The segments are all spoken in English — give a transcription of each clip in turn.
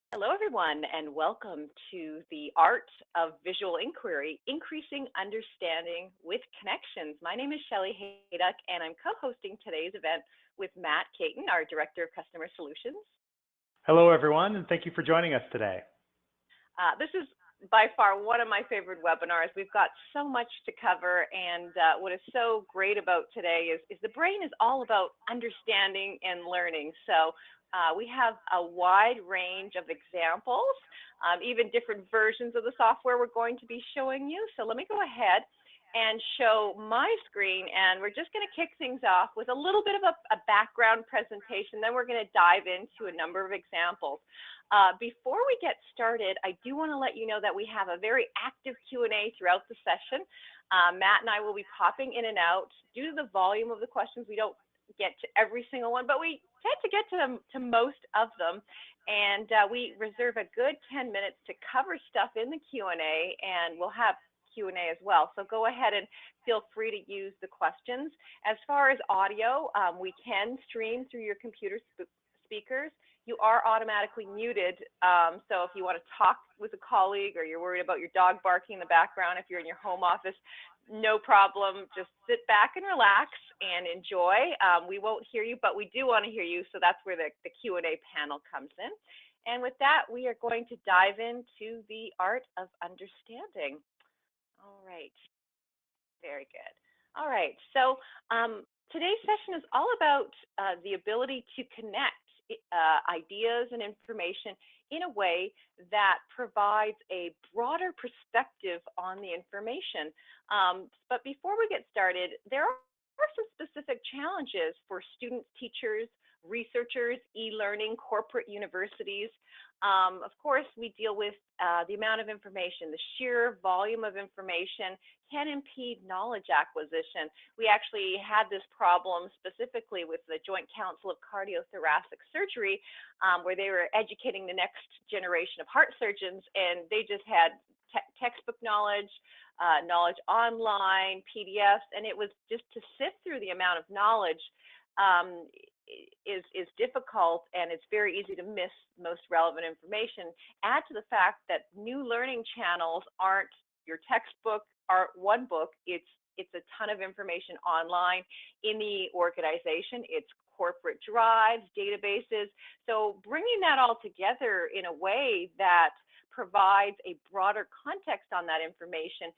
Hello, everyone, and welcome to the Art of Visual Inquiry, Increasing Understanding with Connections. My name is Shelley Hayduck, and I'm co-hosting today's event with Matt Caton, our Director of Customer Solutions. Hello, everyone, and thank you for joining us today. This is by far one of my favorite webinars. We've got so much to cover, and what is so great about today is the brain is all about understanding and learning. So we have a wide range of examples, even different versions of the software we're going to be showing you. So let me go ahead and show my screen, and we're just going to kick things off with a little bit of a background presentation. Then we're going to dive into a number of examples. Before we get started, I do want to let you know that we have a very active Q&A throughout the session. Matt and I will be popping in and out. Due to the volume of the questions, we don't get to every single one, but we tend to get to most of them. And we reserve a good 10 minutes to cover stuff in the Q&A, and we'll have Q&A as well. So go ahead and feel free to use the questions. As far as audio, we can stream through your computer speakers. You are automatically muted, so if you want to talk with a colleague or you're worried about your dog barking in the background, if you're in your home office, no problem. Just sit back and relax and enjoy. We won't hear you, but we do want to hear you, so that's where the Q&A panel comes in. And with that, we are going to dive into the art of understanding. All right, very good. All right, so today's session is all about the ability to connect ideas and information in a way that provides a broader perspective on the information. But before we get started, there are some specific challenges for students, teachers, researchers, e-learning, corporate universities. Of course, we deal with the amount of information. The sheer volume of information can impede knowledge acquisition. We actually had this problem specifically with the Joint Council of Cardiothoracic Surgery, where they were educating the next generation of heart surgeons, and they just had textbook knowledge, knowledge online, PDFs, and it was just to sift through the amount of knowledge is difficult, and it's very easy to miss most relevant information. Add to the fact that new learning channels aren't your textbook, aren't one book. It's a ton of information online in the organization. It's corporate drives, databases. So bringing that all together in a way that provides a broader context on that information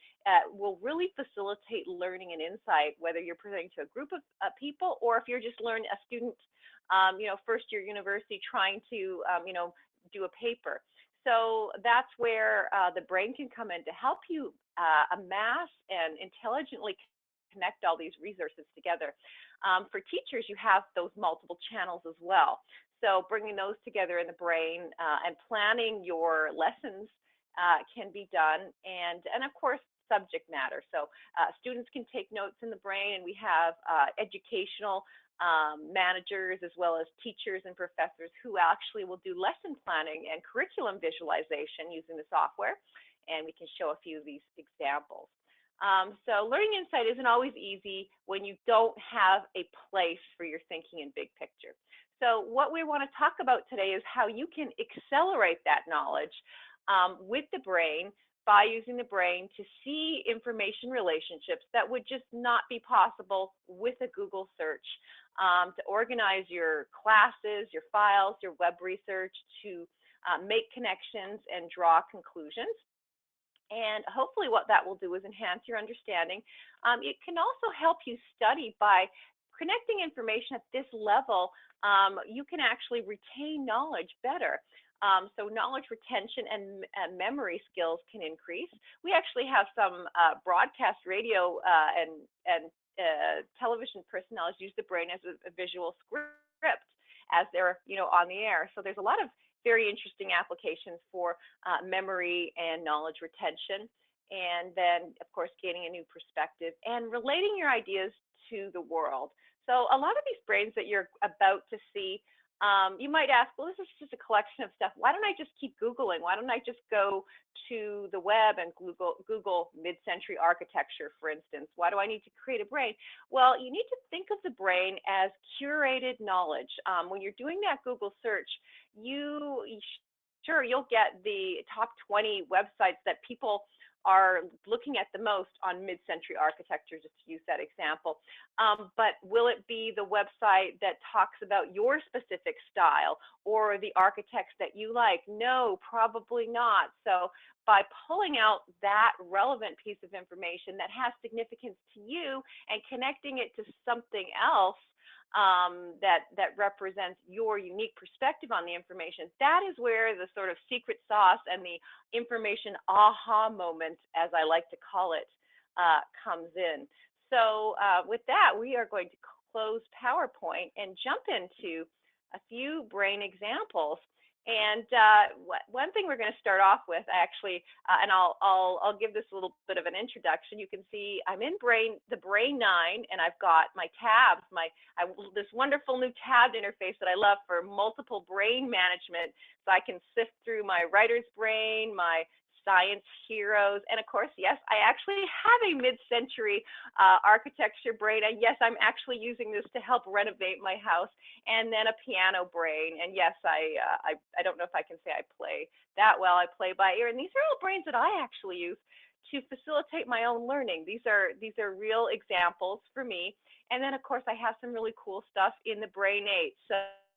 will really facilitate learning and insight, whether you're presenting to a group of people or if you're just a student, first year university trying to, do a paper. So that's where the brain can come in to help you amass and intelligently connect all these resources together. For teachers, you have those multiple channels as well. So bringing those together in the brain and planning your lessons can be done. And of course, subject matter. So students can take notes in the brain, and we have educational managers as well as teachers and professors who actually will do lesson planning and curriculum visualization using the software. And we can show a few of these examples. So learning insight isn't always easy when you don't have a place for your thinking in big picture. So what we want to talk about today is how you can accelerate that knowledge with the brain by using the brain to see information relationships that would just not be possible with a Google search, to organize your classes, your files, your web research, to make connections and draw conclusions. And hopefully what that will do is enhance your understanding. It can also help you study by connecting information at this level. You can actually retain knowledge better. So knowledge retention and memory skills can increase. We actually have some broadcast radio and television personalities use the brain as a visual script as they're on the air. So there's a lot of very interesting applications for memory and knowledge retention, and then of course gaining a new perspective and relating your ideas to the world. So a lot of these brains that you're about to see, you might ask, well, this is just a collection of stuff. Why don't I just keep Googling? Why don't I just go to the web and Google mid-century architecture, for instance? Why do I need to create a brain? Well, you need to think of the brain as curated knowledge. When you're doing that Google search, you Sure, you'll get the top 20 websites that people are looking at the most on mid-century architecture, just to use that example. But will it be the website that talks about your specific style or the architects that you like? No, probably not. So by pulling out that relevant piece of information that has significance to you and connecting it to something else that represents your unique perspective on the information, that is where the sort of secret sauce and the information aha moment, as I like to call it, comes in. So with that, we are going to close PowerPoint and jump into a few brain examples. And one thing we're going to start off with, actually, and I'll give this a little bit of an introduction. You can see I'm in the Brain 9, and I've got my tabs, this wonderful new tabbed interface that I love for multiple brain management. So I can sift through my writer's brain, my science heroes, and of course, yes, I actually have a mid-century architecture brain, and yes, I'm actually using this to help renovate my house, and then a piano brain, and yes, I don't know if I can say I play that well. I play by ear, and these are all brains that I actually use to facilitate my own learning. These are real examples for me, and then of course, I have some really cool stuff in the Brain 8.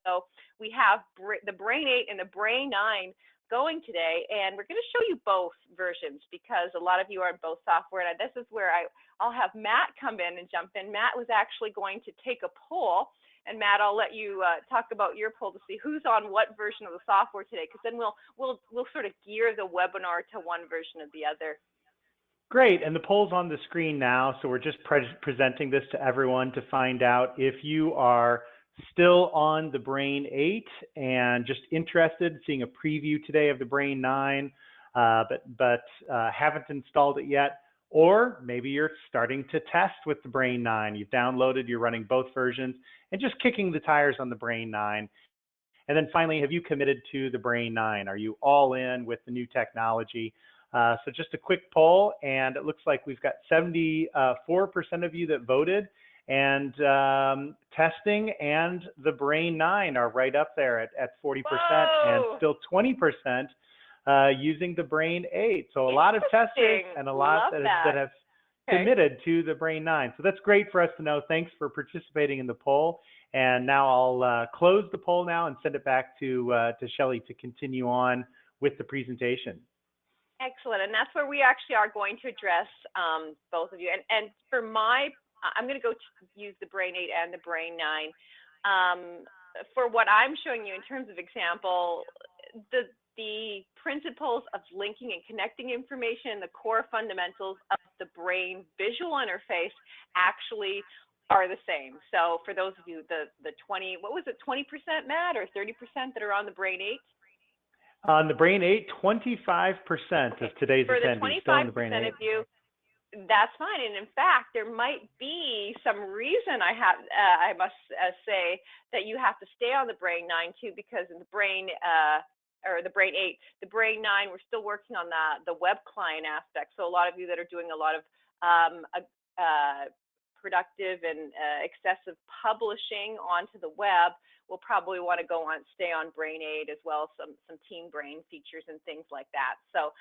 So we have the Brain 8 and the Brain 9 going today, and we're going to show you both versions because a lot of you are in both software, and this is where I'll have Matt come in and jump in. Matt was actually going to take a poll, and Matt, I'll let you talk about your poll to see who's on what version of the software today, because then we'll sort of gear the webinar to one version or the other. Great, and the poll's on the screen now, so we're just presenting this to everyone to find out if you are still on the Brain 8 and just interested, seeing a preview today of the Brain 9, but haven't installed it yet, or maybe you're starting to test with the Brain 9. You've downloaded, you're running both versions, and just kicking the tires on the Brain 9. And then finally, have you committed to the Brain 9? Are you all in with the new technology? So just a quick poll, and it looks like we've got 74% of you that voted, and testing and the Brain 9 are right up there at 40%. Whoa! And still 20% using the Brain 8. So a lot of testers and a lot that have committed to the Brain 9. So that's great for us to know. Thanks for participating in the poll. And now I'll close the poll now and send it back to Shelley to continue on with the presentation. Excellent, and that's where we actually are going to address both of you. And for I'm going to go use the Brain 8 and the Brain 9. For what I'm showing you in terms of example, the principles of linking and connecting information, the core fundamentals of the brain visual interface actually are the same. So for those of you, the 20%, Matt, or 30% that are on the Brain 8? On the Brain 8, 25% of today's attendees still on the Brain 8. For the 25% of you, that's fine. And in fact, there might be some reason I must say that you have to stay on the Brain 9 too, because in the Brain or the Brain 8, the Brain 9, we're still working on the web client aspect. So a lot of you that are doing a lot of productive and excessive publishing onto the web will probably want to stay on Brain 8 as well, some Team Brain features and things like that. So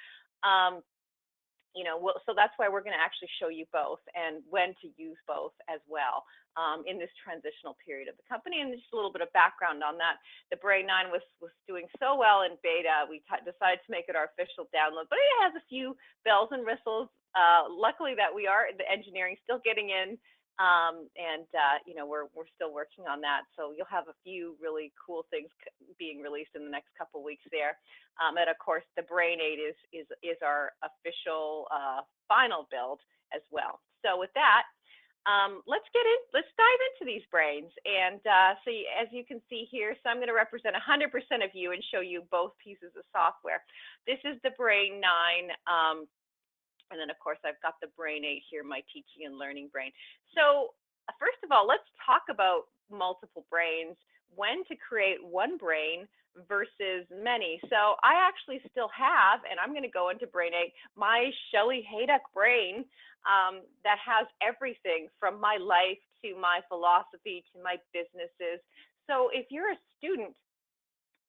so that's why we're going to actually show you both and when to use both as well in this transitional period of the company. And just a little bit of background on that. The Brain 9 was doing so well in beta, we decided to make it our official download, but it has a few bells and whistles. Luckily that we are, the engineering still getting in, we're still working on that. So you'll have a few really cool things being released in the next couple of weeks there. And of course, the Brain 8 is our official final build as well. So with that, let's dive into these brains. And so as you can see here, so I'm going to represent 100% of you and show you both pieces of software. This is the Brain 9. And then, of course, I've got the Brain 8 here, my teaching and learning brain. So first of all, let's talk about multiple brains, when to create one brain versus many. So I actually still have, and I'm going to go into Brain 8, my Shelley Hayduck brain that has everything from my life to my philosophy to my businesses. So if you're a student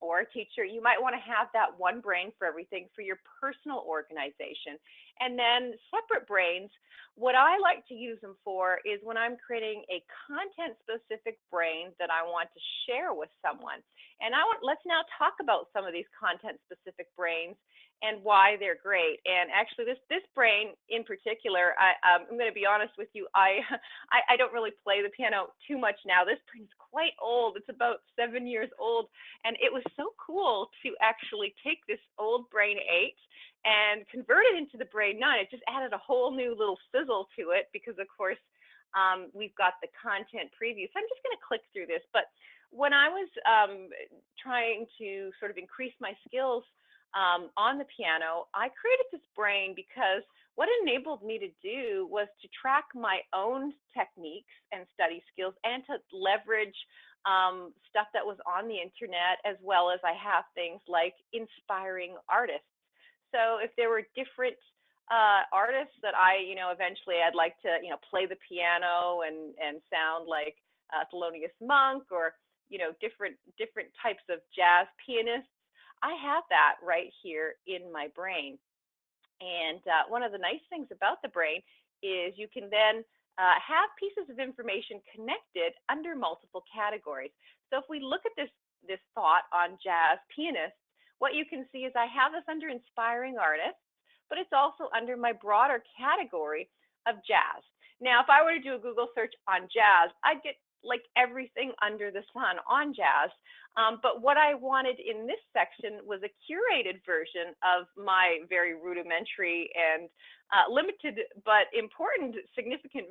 or a teacher, you might want to have that one brain for everything for your personal organization. And then separate brains, what I like to use them for is when I'm creating a content specific brain that I want to share with someone. And let's now talk about some of these content specific brains and why they're great. And actually this brain in particular, I'm going to be honest with you, I don't really play the piano too much now. This brain is quite old. It's about 7 years old. And it was so cool to actually take this old brain 8 and convert it into the brain 9. It just added a whole new little sizzle to it because, of course, we've got the content preview. So I'm just going to click through this. But when I was trying to sort of increase my skills on the piano, I created this brain because what it enabled me to do was to track my own techniques and study skills and to leverage stuff that was on the internet, as well as I have things like inspiring artists. So if there were different artists that eventually I'd like to, play the piano and sound like Thelonious Monk, or, different types of jazz pianists, I have that right here in my brain. And one of the nice things about the brain is you can then have pieces of information connected under multiple categories. So if we look at this thought on jazz pianists, what you can see is I have this under inspiring artists, but it's also under my broader category of jazz. Now, if I were to do a Google search on jazz, I'd get like everything under the sun on jazz. But what I wanted in this section was a curated version of my very rudimentary and limited but important, significant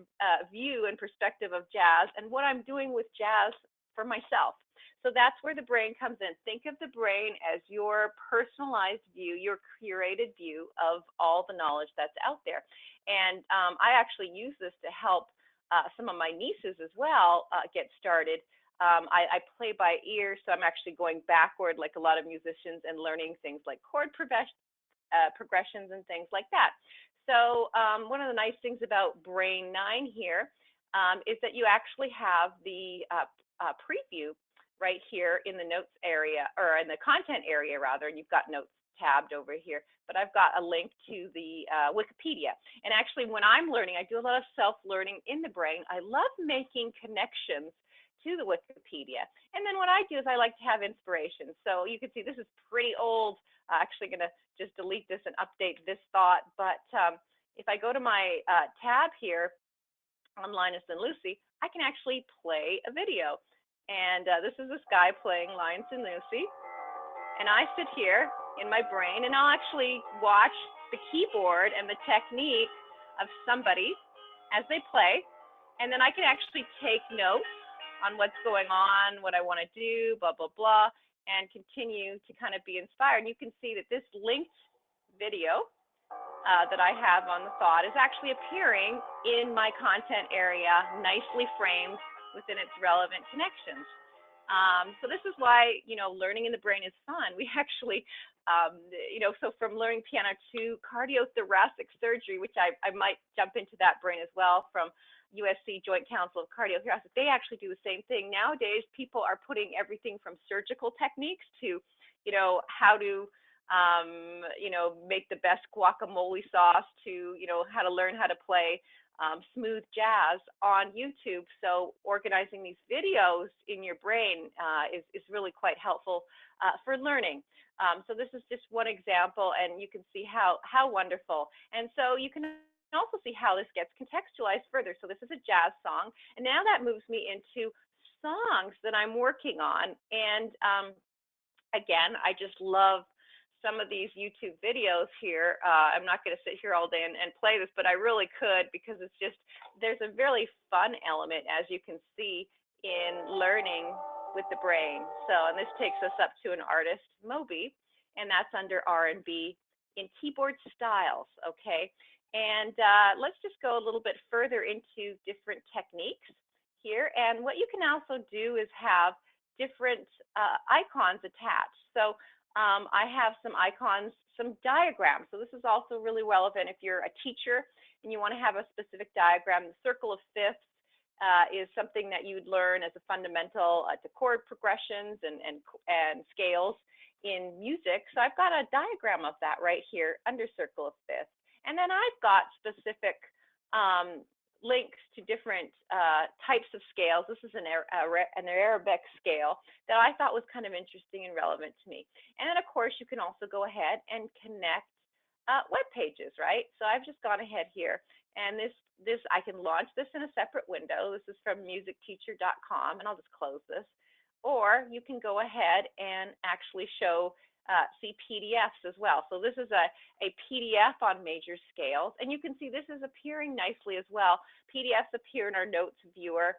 view and perspective of jazz and what I'm doing with jazz for myself. So that's where the brain comes in. Think of the brain as your personalized view, your curated view of all the knowledge that's out there. And I actually use this to help some of my nieces as well get started. I play by ear, so I'm actually going backward like a lot of musicians and learning things like chord progressions and things like that. So one of the nice things about Brain 9 here is that you actually have the preview right here in the notes area, or in the content area rather, and you've got notes tabbed over here, but I've got a link to the Wikipedia. And actually when I'm learning, I do a lot of self-learning in the brain. I love making connections to the Wikipedia. And then what I do is I like to have inspiration. So you can see this is pretty old. Actually gonna just delete this and update this thought. But if I go to my tab here on Linus and Lucy, I can actually play a video. And this is this guy playing Linus and Lucy. And I sit here in my brain and I'll actually watch the keyboard and the technique of somebody as they play. And then I can actually take notes on what's going on, what I want to do, blah, blah, blah, and continue to kind of be inspired. And you can see that this linked video that I have on the thought is actually appearing in my content area, nicely framed within its relevant connections. So this is why, learning in the brain is fun. We actually, so from learning piano to cardiothoracic surgery, which I might jump into that brain as well, from USC Joint Council of Cardiothoracic, they actually do the same thing. Nowadays, people are putting everything from surgical techniques to, how to, make the best guacamole sauce to, how to learn how to play smooth jazz on YouTube. So organizing these videos in your brain is really quite helpful for learning. So this is just one example, and you can see how wonderful. And so you can also see how this gets contextualized further. So this is a jazz song, and now that moves me into songs that I'm working on. And again, I just love some of these YouTube videos here. I'm not going to sit here all day and play this, but I really could, because it's just, there's a really fun element, as you can see, in learning with the brain. So, and this takes us up to an artist, Moby, and that's under R&B in keyboard styles, okay? And let's just go a little bit further into different techniques here. And what you can also do is have different icons attached. So I have some icons, some diagrams. So this is also really relevant if you're a teacher and you want to have a specific diagram. The circle of fifths is something that you'd learn as a fundamental to chord progressions and scales in music. So I've got a diagram of that right here under circle of fifths. And then I've got specific links to different types of scales. This is an Arabic scale that I thought was kind of interesting and relevant to me. And then, of course, you can also go ahead and connect web pages, right? So I've just gone ahead here, and this I can launch this in a separate window. This is from musicteacher.com, and I'll just close this. Or you can go ahead and actually see PDFs as well. So this is a PDF on major scales, and you can see this is appearing nicely as well. PDFs appear in our notes viewer.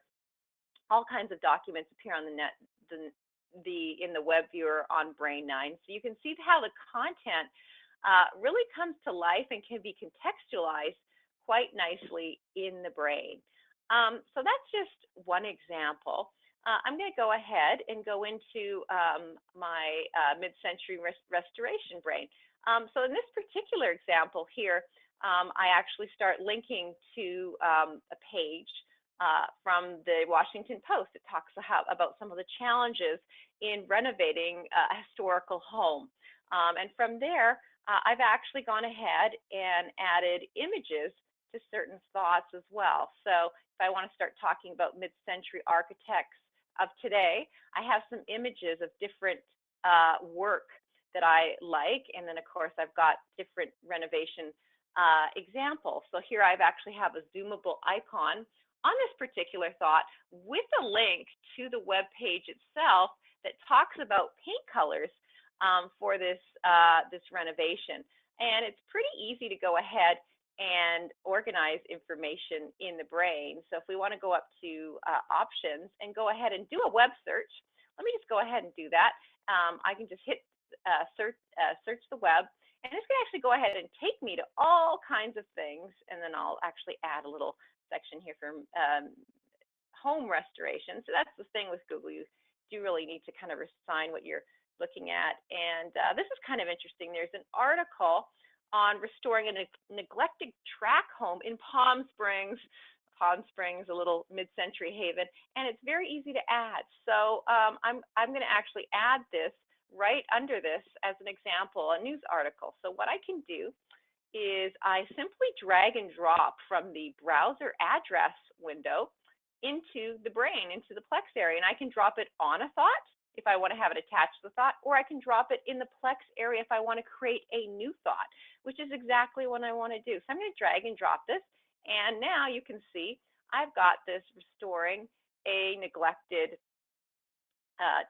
All kinds of documents appear on the net, in the web viewer on Brain 9. So you can see how the content really comes to life and can be contextualized quite nicely in the brain. So that's just one example. I'm going to go ahead and go into my mid-century restoration brain. So in this particular example here, I actually start linking to a page from the Washington Post. It talks about some of the challenges in renovating a historical home. And from there, I've actually gone ahead and added images to certain thoughts as well. So if I want to start talking about mid-century architects of today, I have some images of different work that I like, and then of course I've got different renovation examples. So here I've actually have a zoomable icon on this particular thought with a link to the web page itself that talks about paint colors for this renovation. And it's pretty easy to go ahead and organize information in the brain. So if we want to go up to options and go ahead and do a web search, let me just go ahead and do that. I can just hit search the web, and it's going to actually go ahead and take me to all kinds of things, and then I'll actually add a little section here for home restoration. So that's the thing with Google. You do really need to kind of assign what you're looking at. And this is kind of interesting. There's an article on restoring a neglected track home in Palm Springs. Palm Springs, a little mid-century haven, and it's very easy to add. So I'm going to actually add this right under this as an example, a news article. So what I can do is I simply drag and drop from the browser address window into the brain, into the Plex area, and I can drop it on a thought if I want to have it attached to the thought, or I can drop it in the Plex area if I want to create a new thought, which is exactly what I want to do. So I'm going to drag and drop this, and now you can see I've got this restoring a neglected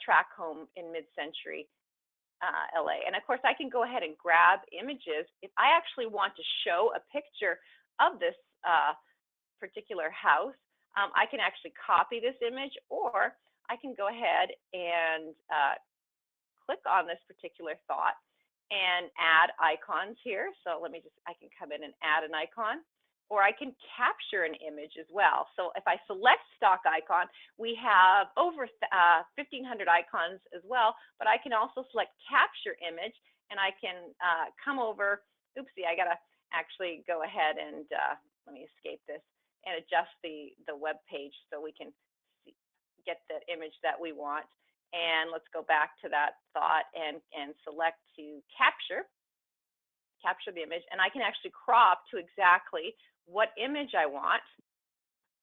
track home in mid-century LA. And of course, I can go ahead and grab images. If I actually want to show a picture of this particular house, I can actually copy this image, or I can go ahead and click on this particular thought and add icons here. So let me I can come in and add an icon, or I can capture an image as well. So if I select stock icon, we have over 1,500 icons as well, but I can also select capture image, and I can come over, oopsie, I gotta actually go ahead and let me escape this and adjust the web page so we can get the image that we want. And let's go back to that thought and select to capture the image, and I can actually crop to exactly what image I want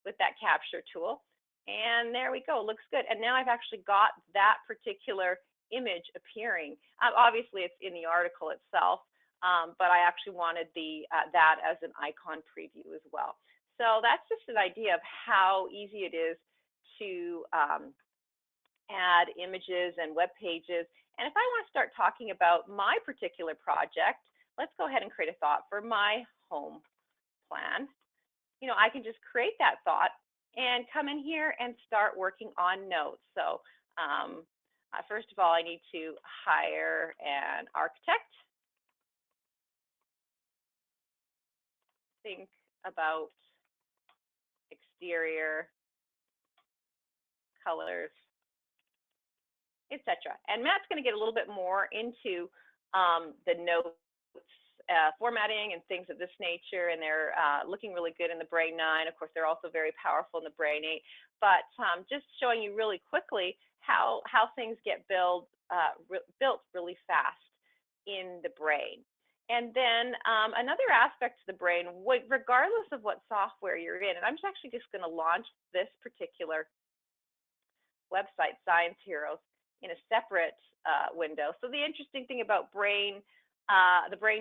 with that capture tool. And there we go, looks good. And now I've actually got that particular image appearing. Obviously it's in the article itself, but I actually wanted that as an icon preview as well. So that's just an idea of how easy it is to add images and web pages. And if I want to start talking about my particular project, let's go ahead and create a thought for my home plan. You know, I can just create that thought and come in here and start working on notes. So first of all, I need to hire an architect. Think about exterior colors, etc. And Matt's going to get a little bit more into the notes formatting and things of this nature, and they're looking really good in the Brain 9. Of course, they're also very powerful in the Brain 8. But just showing you really quickly how things get built really fast in the Brain. And then another aspect to the Brain, regardless of what software you're in, and I'm actually just going to launch this particular website, Science Heroes, in a separate window. So the interesting thing about the Brain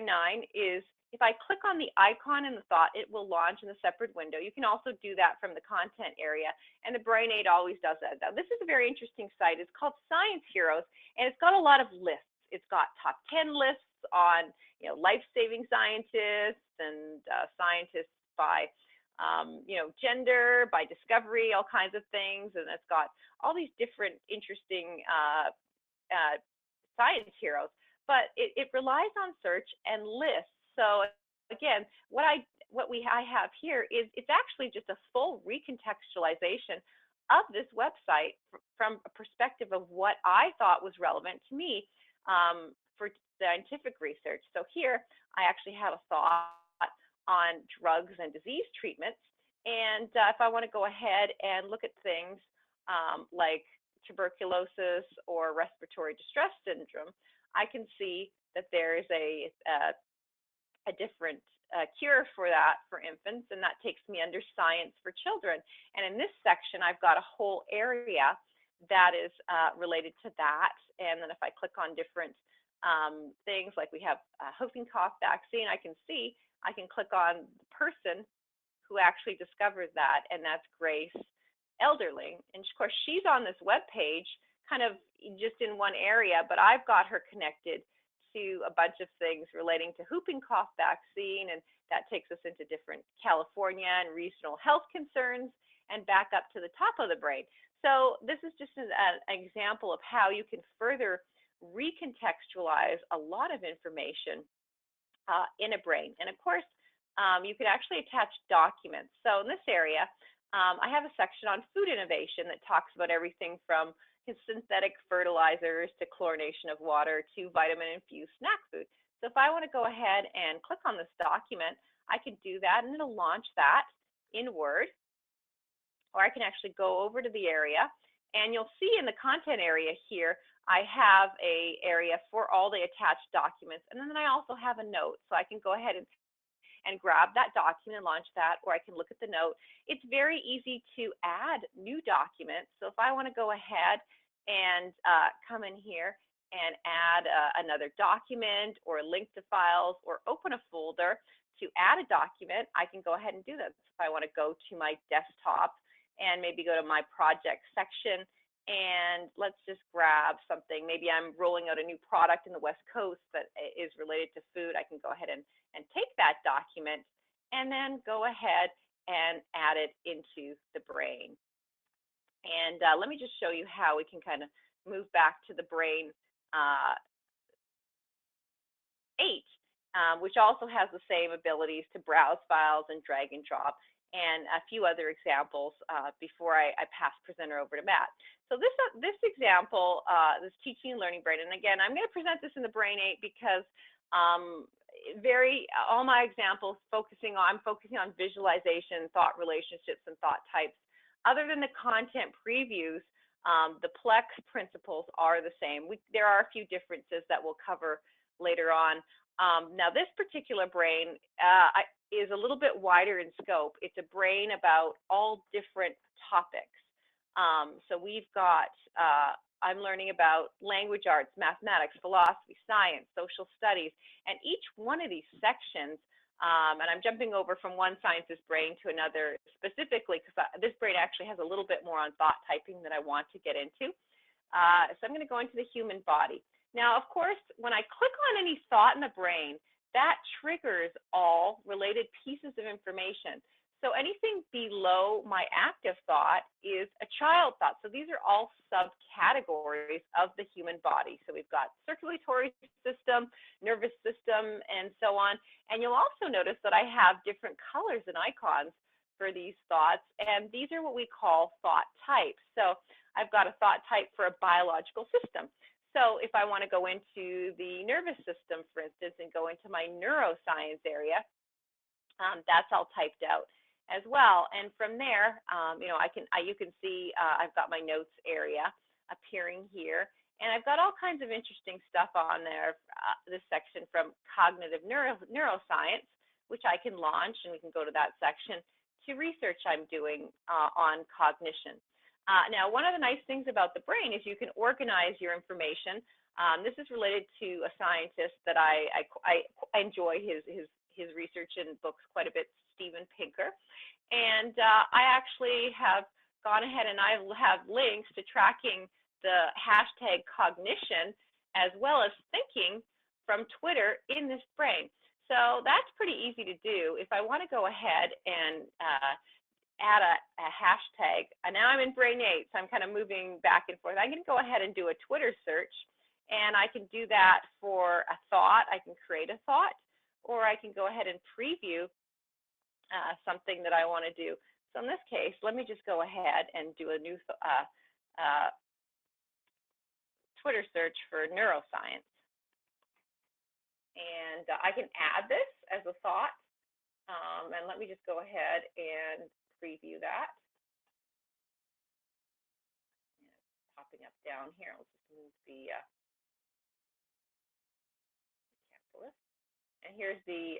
9 is if I click on the icon in the thought, it will launch in a separate window. You can also do that from the content area, and the Brain 8 always does that. Now, this is a very interesting site. It's called Science Heroes, and it's got a lot of lists. It's got top 10 lists on life-saving scientists and scientists by gender, by discovery, all kinds of things, and it's got all these different interesting science heroes. But it relies on search and lists. So again, what I have here is it's actually just a full recontextualization of this website from a perspective of what I thought was relevant to me for scientific research. So here I actually have a thought on drugs and disease treatments. And if I want to go ahead and look at things like tuberculosis or respiratory distress syndrome, I can see that there is a different cure for that for infants, and that takes me under science for children. And in this section, I've got a whole area that is related to that. And then if I click on different things, like we have whooping cough vaccine, I can click on the person who actually discovered that, and that's Grace Elderling. And of course, she's on this web page kind of just in one area, but I've got her connected to a bunch of things relating to whooping cough vaccine, and that takes us into different California and regional health concerns and back up to the top of the Brain. So this is just an example of how you can further recontextualize a lot of information in a Brain. And of course, you can actually attach documents. So in this area, I have a section on food innovation that talks about everything from synthetic fertilizers to chlorination of water to vitamin-infused snack food. So if I want to go ahead and click on this document, I can do that, and it'll launch that in Word. Or I can actually go over to the area, and you'll see in the content area here, I have an area for all the attached documents, and then I also have a note. So I can go ahead and grab that document and launch that, or I can look at the note. It's very easy to add new documents. So if I want to go ahead and come in here and add another document or link to files or open a folder to add a document, I can go ahead and do that. So if I want to go to my desktop and maybe go to my project section, and let's just grab something. Maybe I'm rolling out a new product in the West Coast that is related to food. I can go ahead and take that document and then go ahead and add it into the Brain. And let me just show you how we can kind of move back to the Brain 8, which also has the same abilities to browse files and drag and drop, and a few other examples before I pass presenter over to Matt. So this example, this teaching and learning Brain, and again, I'm going to present this in the Brain 8 because all my examples I'm focusing on visualization, thought relationships, and thought types. Other than the content previews, the Plex principles are the same. There are a few differences that we'll cover later on. Now, this particular Brain is a little bit wider in scope. It's a Brain about all different topics. So we've got, I'm learning about language arts, mathematics, philosophy, science, social studies, and each one of these sections, and I'm jumping over from one science's Brain to another specifically because this Brain actually has a little bit more on thought typing that I want to get into. So I'm going to go into the human body. Now, of course, when I click on any thought in the Brain, that triggers all related pieces of information. So anything below my active thought is a child thought. So these are all subcategories of the human body. So we've got circulatory system, nervous system, and so on. And you'll also notice that I have different colors and icons for these thoughts, and these are what we call thought types. So I've got a thought type for a biological system. So if I want to go into the nervous system, for instance, and go into my neuroscience area, that's all typed out as well. And from there, you know, you can see I've got my notes area appearing here, and I've got all kinds of interesting stuff on there. This section from cognitive neuroscience, which I can launch, and we can go to that section, to research I'm doing on cognition. Now, one of the nice things about the brain is you can organize your information. This is related to a scientist that I enjoy his research and books quite a bit, Steven Pinker. And I actually have gone ahead and I have links to tracking the hashtag cognition as well as thinking from Twitter in this brain. So that's pretty easy to do. If I want to go ahead and add a hashtag, and now I'm in Brain 8, so I'm kind of moving back and forth. I can go ahead and do a Twitter search, and I can do that for a thought. I can create a thought, or I can go ahead and preview something that I want to do. So in this case, let me just go ahead and do a new Twitter search for neuroscience. And I can add this as a thought. And let me just go ahead and preview that. It's popping up down here. I'll just move the capitalist. And here's the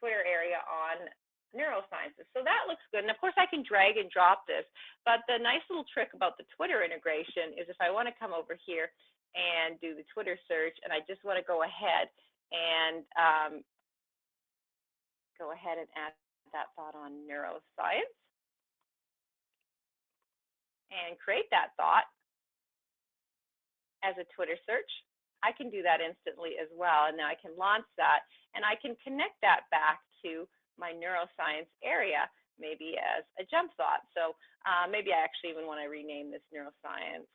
Twitter area on neurosciences. So that looks good. And of course, I can drag and drop this. But the nice little trick about the Twitter integration is if I want to come over here and do the Twitter search, and I just want to go ahead and add that thought on neuroscience and create that thought as a Twitter search, I can do that instantly as well. And now I can launch that, and I can connect that back to my neuroscience area, maybe as a jump thought. So maybe I actually even want to rename this neuroscience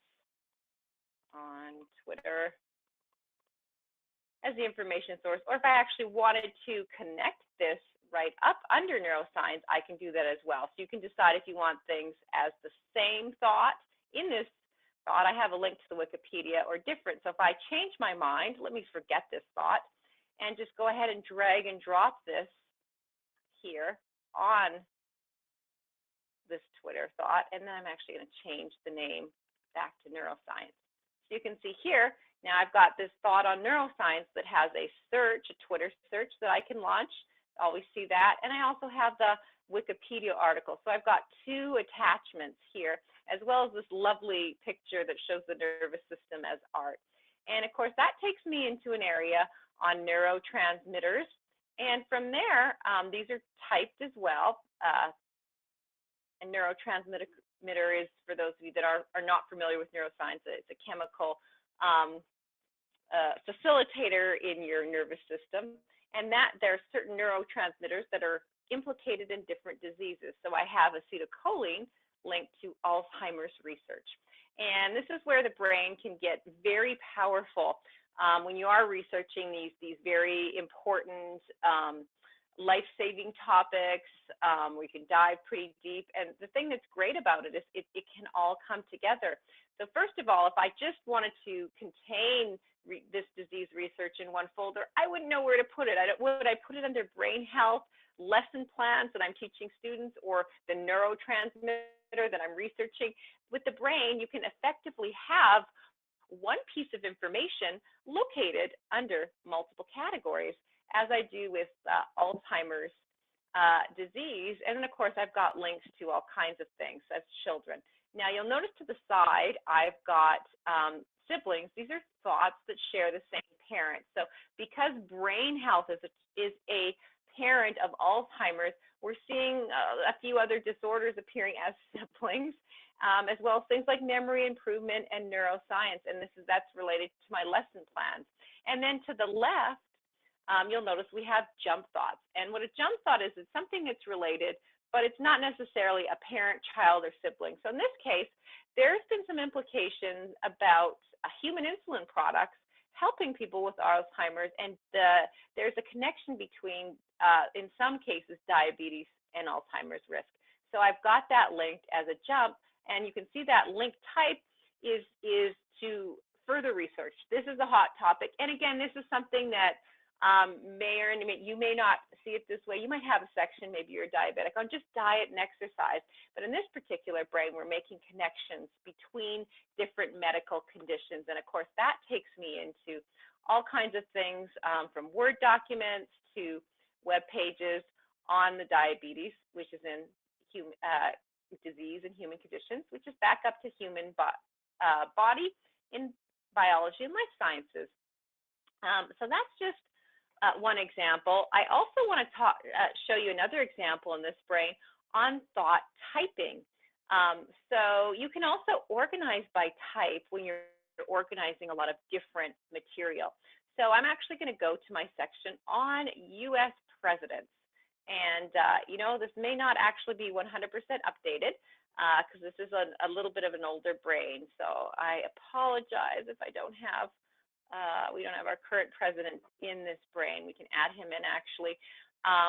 on Twitter as the information source, or if I actually wanted to connect this right up under neuroscience, I can do that as well. So you can decide if you want things as the same thought in this thought. I have a link to the Wikipedia, or different. So if I change my mind, let me forget this thought and just go ahead and drag and drop this here on this Twitter thought, and then I'm actually going to change the name back to neuroscience. So you can see here, now I've got this thought on neuroscience that has a search, a Twitter search that I can launch. Always see that. And I also have the Wikipedia article. So I've got two attachments here, as well as this lovely picture that shows the nervous system as art. And of course, that takes me into an area on neurotransmitters. And from there, these are typed as well. A neurotransmitter is, for those of you that are not familiar with neuroscience, it's a chemical facilitator in your nervous system, and that there are certain neurotransmitters that are implicated in different diseases. So I have acetylcholine linked to Alzheimer's research. And this is where the brain can get very powerful when you are researching these very important life-saving topics. We can dive pretty deep, and the thing that's great about it is it can all come together. So first of all, if I just wanted to contain this disease research in one folder, I wouldn't know where to put it. Would I put it under brain health, lesson plans that I'm teaching students, or the neurotransmitter that I'm researching? With the brain, you can effectively have one piece of information located under multiple categories, as I do with Alzheimer's disease. And then, of course, I've got links to all kinds of things as children. Now, you'll notice to the side, I've got siblings. These are thoughts that share the same parent. So because brain health is a parent of Alzheimer's, we're seeing a few other disorders appearing as siblings, as well as things like memory improvement and neuroscience. And that's related to my lesson plans. And then to the left, you'll notice we have jump thoughts. And what a jump thought is, it's something that's related, but it's not necessarily a parent, child, or sibling. So in this case, there's been some implications about human insulin products helping people with Alzheimer's, and there's a connection between, in some cases, diabetes and Alzheimer's risk. So I've got that linked as a jump, and you can see that link type is to further research. This is a hot topic. And again, this is something that you may not see it this way. You might have a section, maybe you're diabetic, on just diet and exercise. But in this particular brain, we're making connections between different medical conditions. And of course, that takes me into all kinds of things, from Word documents to web pages on the diabetes, which is in disease and human conditions, which is back up to human body in biology and life sciences. So that's just one example. I also want to show you another example in this brain on thought typing. So you can also organize by type when you're organizing a lot of different material. So I'm actually going to go to my section on U.S. presidents. And, you know, this may not actually be 100% updated because this is a little bit of an older brain. So I apologize if I don't have we don't have our current president in this brain. We can add him in actually.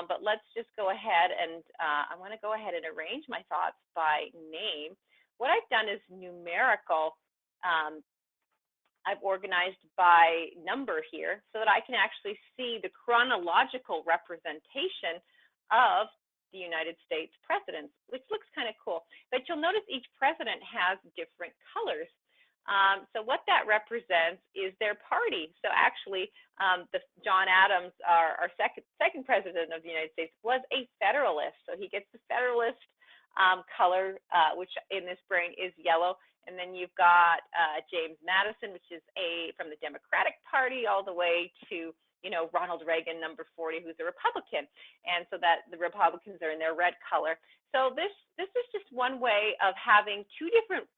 But let's just go ahead and I'm going to go ahead and arrange my thoughts by name. What I've done is numerical. I've organized by number here so that I can actually see the chronological representation of the United States presidents, which looks kind of cool. But you'll notice each president has different colors. So what that represents is their party. So actually, John Adams, our second president of the United States, was a Federalist. So he gets the Federalist color, which in this brain is yellow. And then you've got James Madison, which is from the Democratic Party, all the way to Ronald Reagan, number 40, who's a Republican. And so that the Republicans are in their red color. So this is just one way of having two different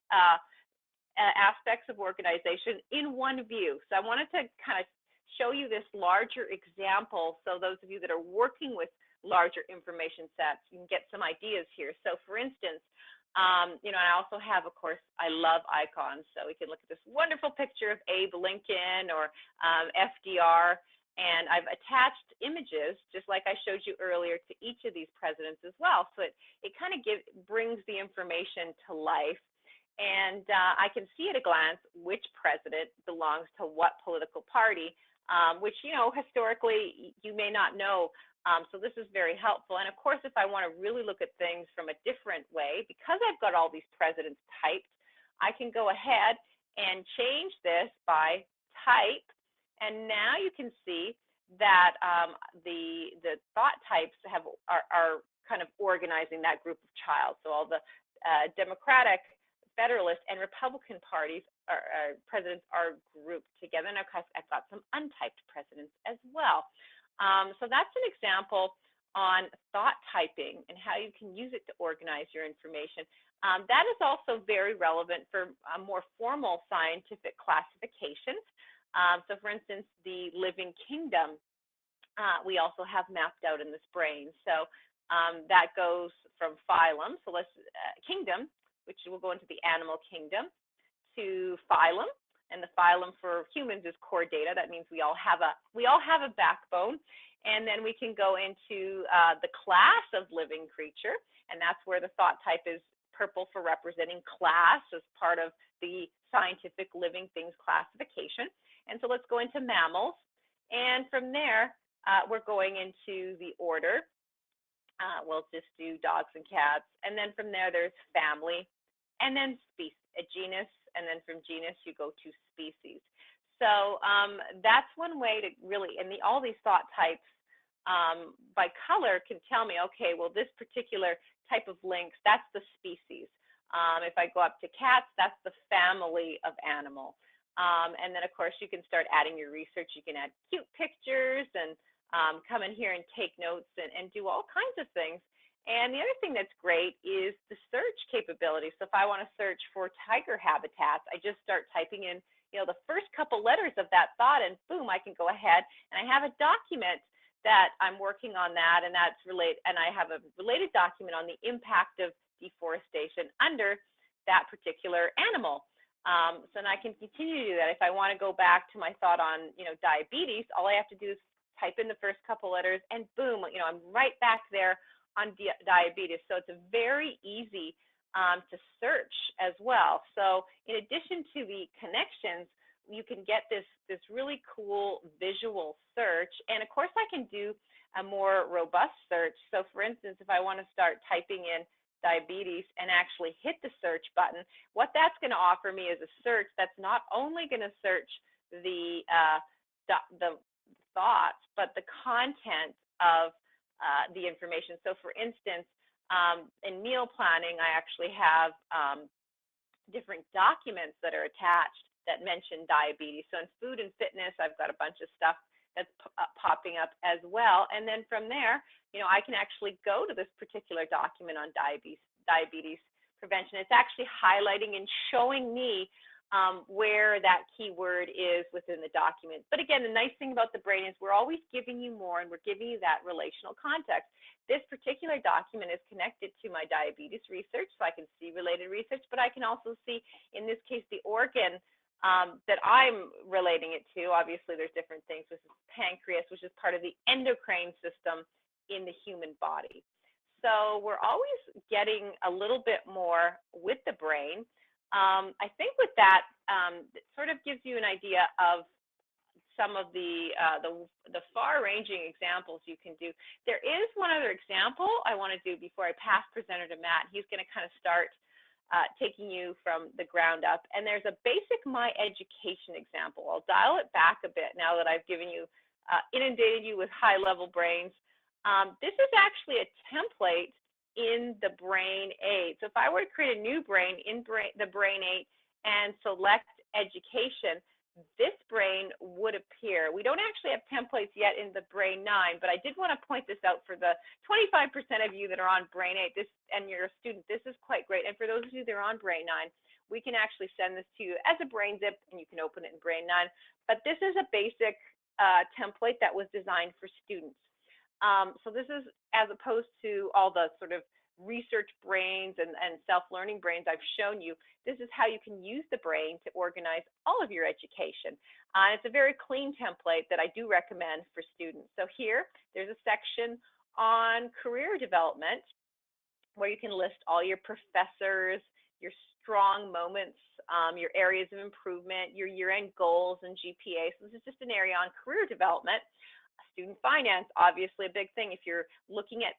aspects of organization in one view. So I wanted to kind of show you this larger example. So those of you that are working with larger information sets, you can get some ideas here. So for instance, I also have, of course, I love icons. So we can look at this wonderful picture of Abe Lincoln or FDR. And I've attached images, just like I showed you earlier, to each of these presidents as well. So it kind of brings the information to life. And I can see at a glance which president belongs to what political party, which, historically you may not know. So this is very helpful. And of course, if I want to really look at things from a different way, because I've got all these presidents typed, I can go ahead and change this by type. And now you can see that the thought types are kind of organizing that group of child. So all the Democratic, Federalist, and Republican parties presidents are grouped together. And of course, I've got some untyped presidents as well. So that's an example on thought typing and how you can use it to organize your information. That is also very relevant for a more formal scientific classifications. So for instance, the living kingdom, we also have mapped out in this brain. So that goes from phylum, so kingdom, which will go into the animal kingdom, to phylum, and the phylum for humans is chordata. That means we all have a backbone, and then we can go into the class of living creature, and that's where the thought type is purple for representing class as part of the scientific living things classification. And so let's go into mammals, and from there we're going into the order. We'll just do dogs and cats, and then from there there's family, and then species, a genus, and then from genus you go to species. So that's one way to really, and all these thought types by color can tell me, okay, well, this particular type of lynx, that's the species. If I go up to cats, that's the family of animal. And then, of course, you can start adding your research. You can add cute pictures and come in here and take notes and do all kinds of things. And the other thing that's great is the search capability. So if I want to search for tiger habitats, I just start typing in, the first couple letters of that thought, and boom, I can go ahead and I have a document that I'm working on that, and that's related. And I have a related document on the impact of deforestation under that particular animal. So then I can continue to do that. If I want to go back to my thought on, diabetes, all I have to do is type in the first couple letters, and boom, I'm right back there on diabetes. So it's a very easy to search as well. So in addition to the connections, you can get this really cool visual search. And of course, I can do a more robust search. So for instance, if I want to start typing in diabetes and actually hit the search button, what that's going to offer me is a search that's not only going to search the thoughts, but the content of the information. So for instance, in meal planning, I actually have different documents that are attached that mention diabetes. So in food and fitness, I've got a bunch of stuff that's popping up as well. And then from there, I can actually go to this particular document on diabetes prevention. It's actually highlighting and showing me where that keyword is within the document. But again, the nice thing about the brain is we're always giving you more, and we're giving you that relational context. This particular document is connected to my diabetes research, so I can see related research, but I can also see, in this case, the organ that I'm relating it to. Obviously, there's different things. This is pancreas, which is part of the endocrine system in the human body. So we're always getting a little bit more with the brain. I think with that, it sort of gives you an idea of some of the far-ranging examples you can do. There is one other example I want to do before I pass presenter to Matt. He's going to kind of start taking you from the ground up. And there's a basic My Education example. I'll dial it back a bit now that I've given you, inundated you with high-level brains. This is actually a template in the Brain 8. So if I were to create a new brain in the Brain 8 and select education, this brain would appear. We don't actually have templates yet in the Brain 9, but I did want to point this out for the 25% of you that are on Brain 8 and you're a student. This is quite great. And for those of you that are on Brain 9, we can actually send this to you as a brain zip, and you can open it in Brain 9. But this is a basic template that was designed for students. So this is, as opposed to all the sort of research brains and self-learning brains I've shown you, this is how you can use the brain to organize all of your education. It's a very clean template that I do recommend for students. So here, there's a section on career development where you can list all your professors, your strong moments, your areas of improvement, your year-end goals and GPA. So this is just an area on career development. Student finance, obviously a big thing. If you're looking at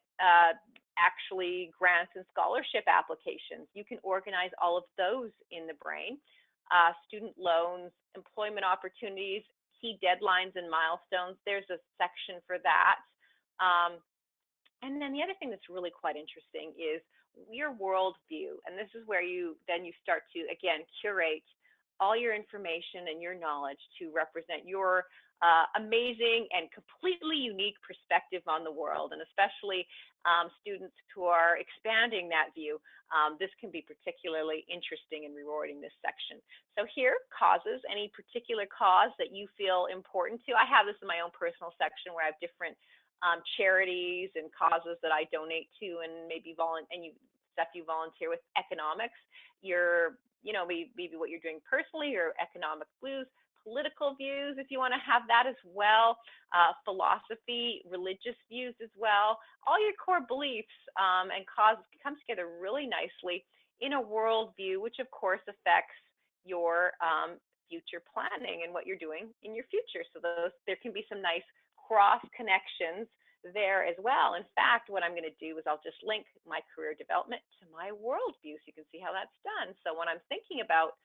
actually grants and scholarship applications, you can organize all of those in the brain. Student loans, employment opportunities, key deadlines and milestones, there's a section for that. And then the other thing that's really quite interesting is your worldview. And this is where you start to, again, curate all your information and your knowledge to represent your amazing and completely unique perspective on the world, and especially students who are expanding that view. This can be particularly interesting and rewarding, this section. So here, causes, any particular cause that you feel important to. I have this in my own personal section where I have different charities and causes that I donate to, and maybe stuff you volunteer with. Economics, maybe what you're doing personally, your economic blues. Political views, if you want to have that as well, philosophy, religious views as well. All your core beliefs and causes come together really nicely in a worldview, which of course affects your future planning and what you're doing in your future. So there can be some nice cross connections there as well. In fact, what I'm going to do is I'll just link my career development to my worldview so you can see how that's done. So when I'm thinking about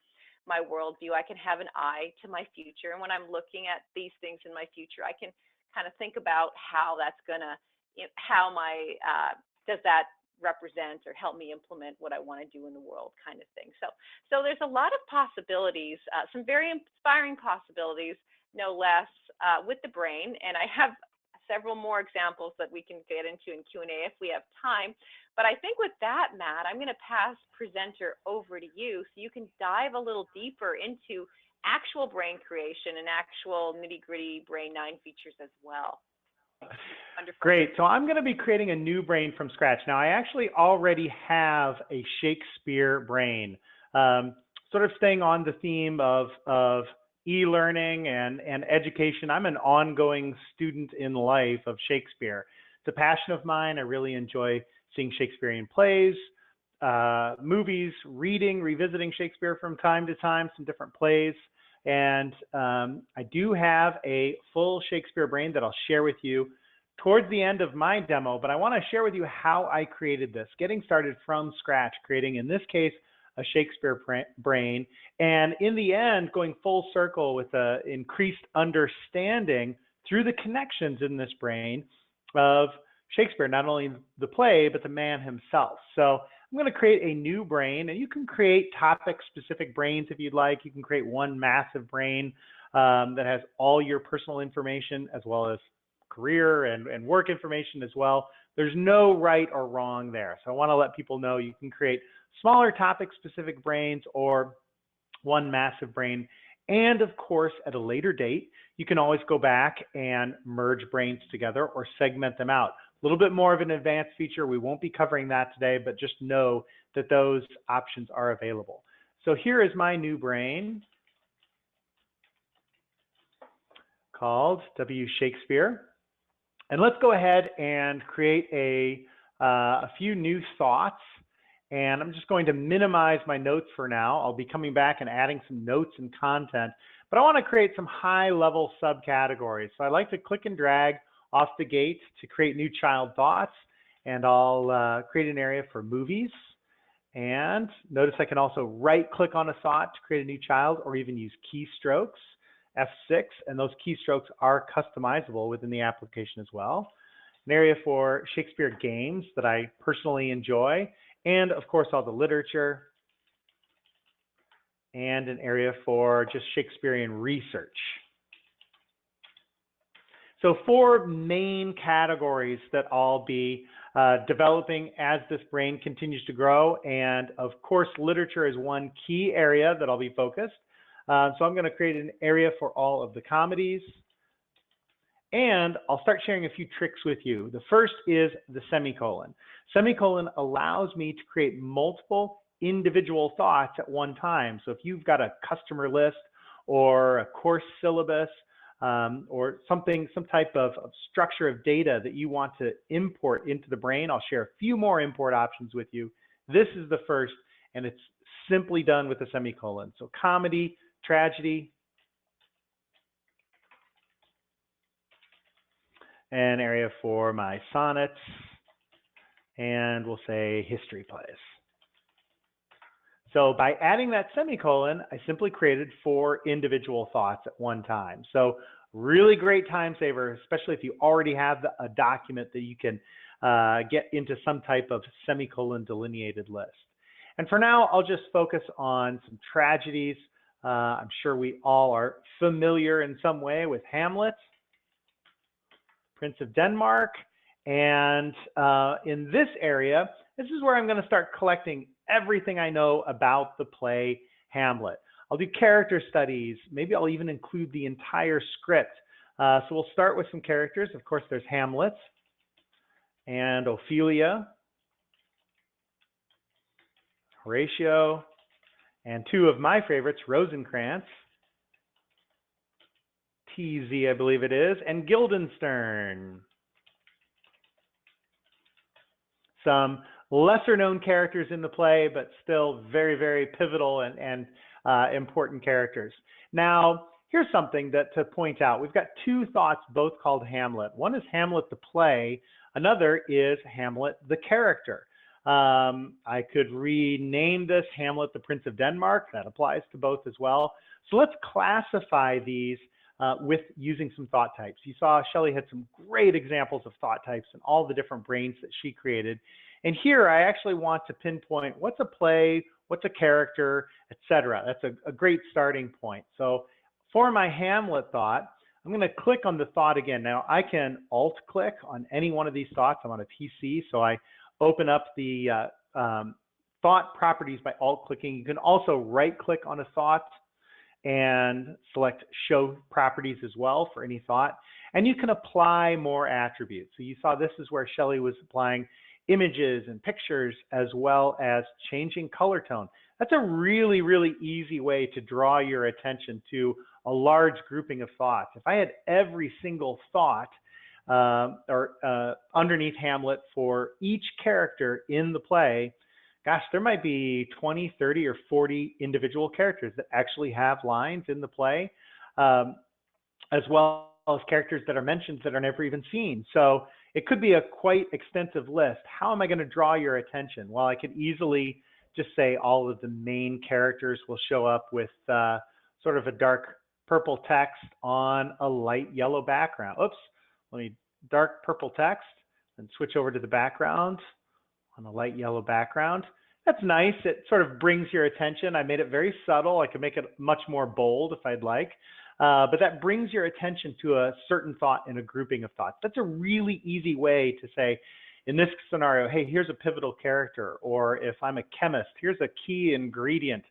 my worldview, I can have an eye to my future. And when I'm looking at these things in my future, I can kind of think about how that's gonna, does that represent or help me implement what I want to do in the world, kind of thing. So there's a lot of possibilities, some very inspiring possibilities, no less, with the brain. And I have several more examples that we can get into in Q&A if we have time. But I think with that, Matt, I'm going to pass presenter over to you so you can dive a little deeper into actual brain creation and actual nitty-gritty Brain 9 features as well. Wonderful. Great. So I'm going to be creating a new brain from scratch. Now, I actually already have a Shakespeare brain, sort of staying on the theme of e-learning and education. I'm an ongoing student in life of Shakespeare. It's a passion of mine. I really enjoy seeing Shakespearean plays, movies, reading, revisiting Shakespeare from time to time, some different plays. And I do have a full Shakespeare brain that I'll share with you towards the end of my demo, but I want to share with you how I created this, getting started from scratch, creating, in this case, a Shakespeare brain, and in the end, going full circle with an increased understanding through the connections in this brain of Shakespeare, not only the play, but the man himself. So I'm going to create a new brain, and you can create topic-specific brains if you'd like. You can create one massive brain that has all your personal information as well as career and work information as well. There's no right or wrong there. So I want to let people know you can create smaller topic-specific brains or one massive brain. And of course, at a later date, you can always go back and merge brains together or segment them out. A little bit more of an advanced feature. We won't be covering that today, but just know that those options are available. So here is my new brain called W Shakespeare. And let's go ahead and create a few new thoughts. And I'm just going to minimize my notes for now. I'll be coming back and adding some notes and content, but I want to create some high-level subcategories. So I like to click and drag off the gate to create new child thoughts, and I'll create an area for movies. And notice I can also right-click on a thought to create a new child, or even use keystrokes, F6, and those keystrokes are customizable within the application as well. An area for Shakespeare games that I personally enjoy, and of course all the literature, and an area for just Shakespearean research. So 4 main categories that I'll be developing as this brain continues to grow, and of course literature is one key area that I'll be focused. So I'm going to create an area for all of the comedies, and I'll start sharing a few tricks with you. The first is the semicolon. Semicolon allows me to create multiple individual thoughts at one time. So if you've got a customer list or a course syllabus or something, some type of structure of data that you want to import into the brain, I'll share a few more import options with you. This is the first, and it's simply done with a semicolon. So comedy, tragedy, an area for my sonnets, and we'll say history plays. So by adding that semicolon, I simply created 4 individual thoughts at one time. So really great time saver, especially if you already have a document that you can get into some type of semicolon delineated list. And for now, I'll just focus on some tragedies. I'm sure we all are familiar in some way with Hamlet, Prince of Denmark, and in this area, this is where I'm going to start collecting everything I know about the play Hamlet. I'll do character studies. Maybe I'll even include the entire script. So we'll start with some characters. Of course, there's Hamlet and Ophelia, Horatio, and 2 of my favorites, Rosencrantz, TZ, I believe it is, and Guildenstern. Some lesser known characters in the play, but still very, very pivotal and important characters. Now, here's something to point out. We've got 2 thoughts, both called Hamlet. One is Hamlet the play. Another is Hamlet the character. I could rename this Hamlet the Prince of Denmark. That applies to both as well. So let's classify these with using some thought types. You saw Shelley had some great examples of thought types and all the different brains that she created. And here I actually want to pinpoint what's a play, what's a character, etc. That's a great starting point. So for my Hamlet thought, I'm going to click on the thought again. Now I can alt click on any one of these thoughts. I'm on a PC, so I open up the thought properties by alt clicking. You can also right click on a thought and select show properties as well for any thought. And you can apply more attributes. So you saw this is where Shelley was applying images and pictures as well as changing color tone. That's a really, really easy way to draw your attention to a large grouping of thoughts. If I had every single thought underneath Hamlet for each character in the play, gosh, there might be 20, 30, or 40 individual characters that actually have lines in the play, as well as characters that are mentioned that are never even seen. So it could be a quite extensive list. How am I going to draw your attention? Well, I could easily just say all of the main characters will show up with sort of a dark purple text on a light yellow background. Oops, let me dark purple text and switch over to the background on a light yellow background. That's nice. It sort of brings your attention. I made it very subtle. I could make it much more bold if I'd like. But that brings your attention to a certain thought in a grouping of thoughts. That's a really easy way to say, in this scenario, hey, here's a pivotal character. Or if I'm a chemist, here's a key ingredient,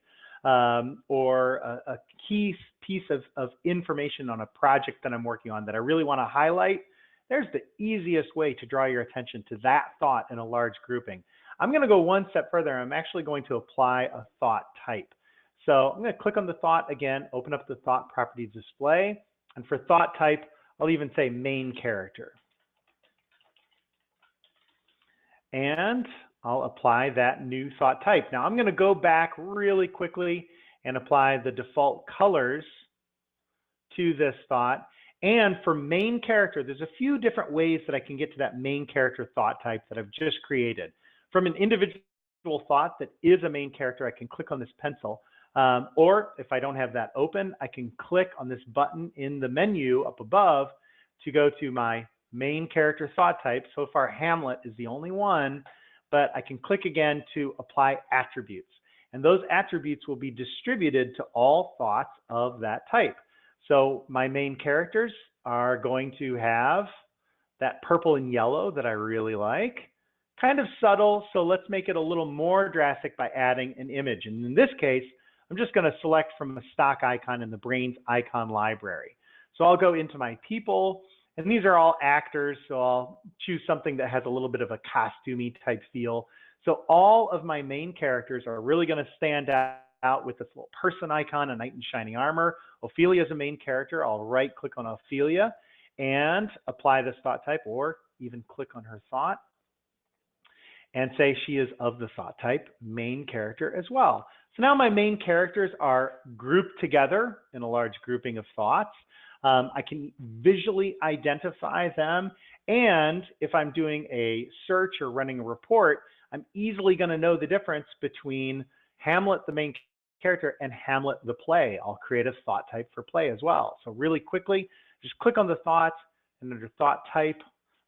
or a key piece of information on a project that I'm working on that I really want to highlight. There's the easiest way to draw your attention to that thought in a large grouping. I'm going to go one step further. I'm actually going to apply a thought type. So I'm going to click on the thought again, open up the thought property display. And for thought type, I'll even say main character. And I'll apply that new thought type. Now I'm going to go back really quickly and apply the default colors to this thought. And for main character, there's a few different ways that I can get to that main character thought type that I've just created. From an individual thought that is a main character, I can click on this pencil. Or if I don't have that open, I can click on this button in the menu up above to go to my main character thought type. So far, Hamlet is the only one, but I can click again to apply attributes. And those attributes will be distributed to all thoughts of that type. So my main characters are going to have that purple and yellow that I really like. Kind of subtle, so let's make it a little more drastic by adding an image. And in this case, I'm just going to select from a stock icon in the Brain's icon library. So I'll go into my people, and these are all actors, so I'll choose something that has a little bit of a costumey type feel. So all of my main characters are really going to stand out with this little person icon, a knight in shining armor. Ophelia is a main character. I'll right click on Ophelia and apply this thought type, or even click on her thought and say she is of the thought type main character as well. So now my main characters are grouped together in a large grouping of thoughts. I can visually identify them. And if I'm doing a search or running a report, I'm easily going to know the difference between Hamlet, the main character, and Hamlet, the play. I'll create a thought type for play as well. So really quickly, just click on the thought, and under thought type,